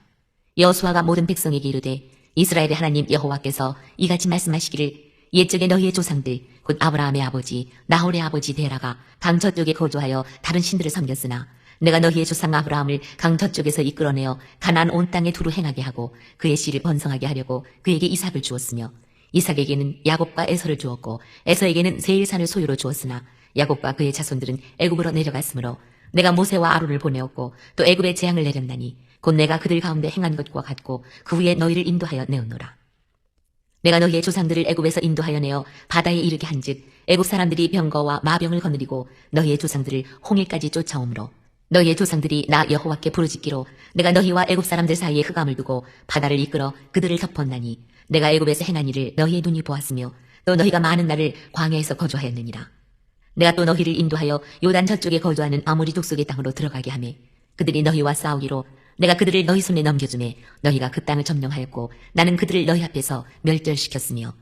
여호수아가 모든 백성에게 이르되 이스라엘의 하나님 여호와께서 이같이 말씀하시기를 옛적에 너희의 조상들 곧 아브라함의 아버지 나홀의 아버지 데라가 강 저쪽에 거주하여 다른 신들을 섬겼으나 내가 너희의 조상 아브라함을 강 저쪽에서 이끌어내어 가나안 온 땅에 두루 행하게 하고 그의 씨를 번성하게 하려고 그에게 이삭을 주었으며 이삭에게는 야곱과 에서를 주었고 에서에게는 세일산을 소유로 주었으나 야곱과 그의 자손들은 애굽으로 내려갔으므로 내가 모세와 아론을 보내었고 또 애굽에 재앙을 내렸나니 곧 내가 그들 가운데 행한 것과 같고 그 후에 너희를 인도하여 내었노라. 내가 너희의 조상들을 애굽에서 인도하여 내어 바다에 이르게 한즉 애굽 사람들이 병거와 마병을 거느리고 너희의 조상들을 홍해까지 쫓아오므로 너희의 조상들이 나 여호와께 부르짖기로 내가 너희와 애굽 사람들 사이에 흑암을 두고 바다를 이끌어 그들을 덮었나니 내가 애굽에서 행한 일을 너희의 눈이 보았으며 또 너희가 많은 날을 광야에서 거주하였느니라. 내가 또 너희를 인도하여 요단 저쪽에 거주하는 아모리 족속의 땅으로 들어가게 하며 그들이 너희와 싸우기로 내가 그들을 너희 손에 넘겨주매 너희가 그 땅을 점령하였고 나는 그들을 너희 앞에서 멸절시켰으며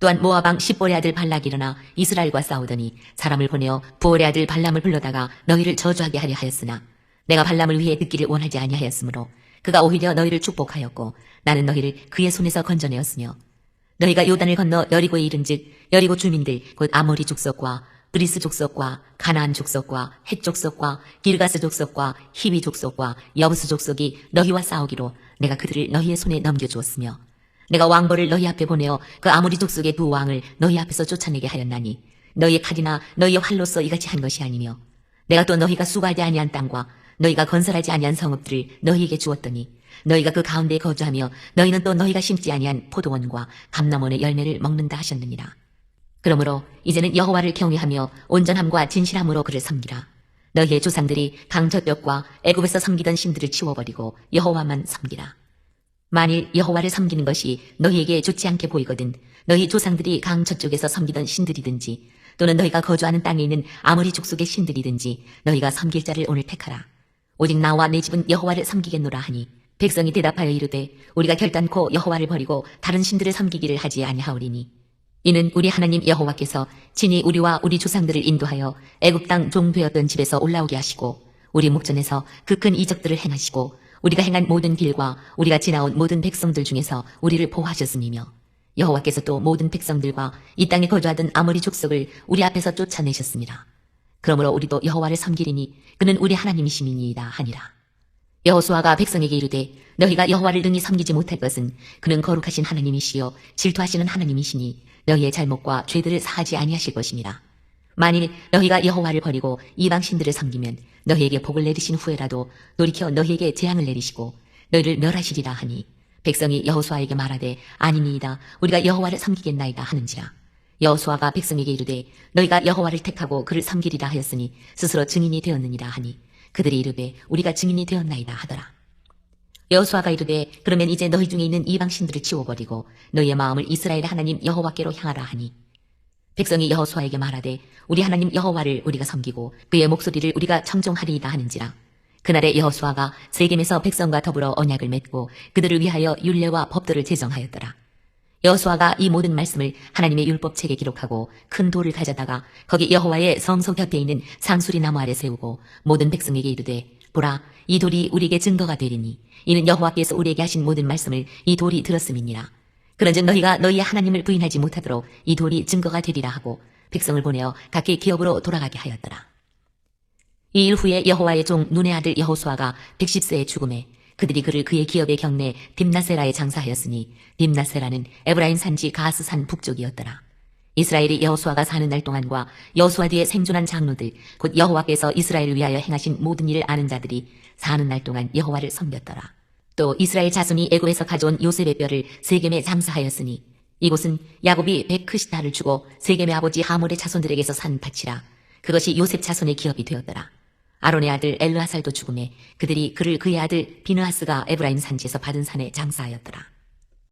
또한 모압 왕 십볼의 아들 발락이 일어나 이스라엘과 싸우더니 사람을 보내어 부올의 아들 발람을 불러다가 너희를 저주하게 하려 하였으나 내가 발람을 위해 듣기를 원하지 아니하였으므로 그가 오히려 너희를 축복하였고 나는 너희를 그의 손에서 건져내었으며 너희가 요단을 건너 여리고에 이른즉 여리고 주민들 곧 아모리 족속과 브리스 족속과 가나안 족속과 헷 족속과 기르가스 족속과 히비 족속과 여부스 족속이 너희와 싸우기로 내가 그들을 너희의 손에 넘겨주었으며 내가 왕벌을 너희 앞에 보내어 그 아모리 족속의 두 왕을 너희 앞에서 쫓아내게 하였나니 너희의 칼이나 너희의 활로서 이같이 한 것이 아니며 내가 또 너희가 수고하지 아니한 땅과 너희가 건설하지 아니한 성읍들을 너희에게 주었더니 너희가 그 가운데에 거주하며 너희는 또 너희가 심지 아니한 포도원과 감람원의 열매를 먹는다 하셨느니라. 그러므로 이제는 여호와를 경외하며 온전함과 진실함으로 그를 섬기라. 너희의 조상들이 강 저쪽과 애굽에서 섬기던 신들을 치워버리고 여호와만 섬기라. 만일 여호와를 섬기는 것이 너희에게 좋지 않게 보이거든 너희 조상들이 강 저쪽에서 섬기던 신들이든지 또는 너희가 거주하는 땅에 있는 아모리 족속의 신들이든지 너희가 섬길 자를 오늘 택하라. 오직 나와 내 집은 여호와를 섬기겠노라 하니 백성이 대답하여 이르되 우리가 결단코 여호와를 버리고 다른 신들을 섬기기를 하지 아니하오리니 이는 우리 하나님 여호와께서 친히 우리와 우리 조상들을 인도하여 애굽 땅 종 되었던 집에서 올라오게 하시고 우리 목전에서 그 큰 이적들을 행하시고 우리가 행한 모든 길과 우리가 지나온 모든 백성들 중에서 우리를 보호하셨음이며 여호와께서 또 모든 백성들과 이 땅에 거주하던 아모리 족속을 우리 앞에서 쫓아내셨습니다. 그러므로 우리도 여호와를 섬기리니 그는 우리 하나님이심이니이다 하니라. 여호수아가 백성에게 이르되 너희가 여호와를 능히 섬기지 못할 것은 그는 거룩하신 하나님이시요 질투하시는 하나님이시니 너희의 잘못과 죄들을 사하지 아니하실 것입니다. 만일 너희가 여호와를 버리고 이방 신들을 섬기면 너희에게 복을 내리신 후에라도 돌이켜 너희에게 재앙을 내리시고 너희를 멸하시리라 하니 백성이 여호수아에게 말하되 아니니이다 우리가 여호와를 섬기겠나이다 하는지라. 여호수아가 백성에게 이르되 너희가 여호와를 택하고 그를 섬기리라 하였으니 스스로 증인이 되었느니라 하니 그들이 이르되 우리가 증인이 되었나이다 하더라. 여호수아가 이르되 그러면 이제 너희 중에 있는 이방 신들을 치워버리고 너희의 마음을 이스라엘의 하나님 여호와께로 향하라 하니 백성이 여호수아에게 말하되 우리 하나님 여호와를 우리가 섬기고 그의 목소리를 우리가 청종하리이다 하는지라. 그날에 여호수아가 세겜에서 백성과 더불어 언약을 맺고 그들을 위하여 율례와 법도를 제정하였더라. 여호수아가 이 모든 말씀을 하나님의 율법책에 기록하고 큰 돌을 가져다가 거기 여호와의 성소 곁에 있는 상수리 나무 아래 세우고 모든 백성에게 이르되 보라 이 돌이 우리에게 증거가 되리니 이는 여호와께서 우리에게 하신 모든 말씀을 이 돌이 들었음이니라. 그런즉 너희가 너희의 하나님을 부인하지 못하도록 이 돌이 증거가 되리라 하고 백성을 보내어 각기 기업으로 돌아가게 하였더라. 이 일 후에 여호와의 종 눈의 아들 여호수아가 110세에 죽음에 그들이 그를 그의 기업의 경내 딥나세라에 장사하였으니 딥나세라는 에브라임 산지 가스산 북쪽이었더라. 이스라엘이 여호수아가 사는 날 동안과 여호수아 뒤에 생존한 장로들 곧 여호와께서 이스라엘을 위하여 행하신 모든 일을 아는 자들이 사는 날 동안 여호와를 섬겼더라. 또 이스라엘 자손이 애굽에서 가져온 요셉의 뼈를 세겜에 장사하였으니 이곳은 야곱이 백크시타를 주고 세겜의 아버지 하몰의 자손들에게서 산 밭이라. 그것이 요셉 자손의 기업이 되었더라. 아론의 아들 엘르하살도 죽음에 그들이 그를 그의 아들 비느하스가 에브라임 산지에서 받은 산에 장사하였더라.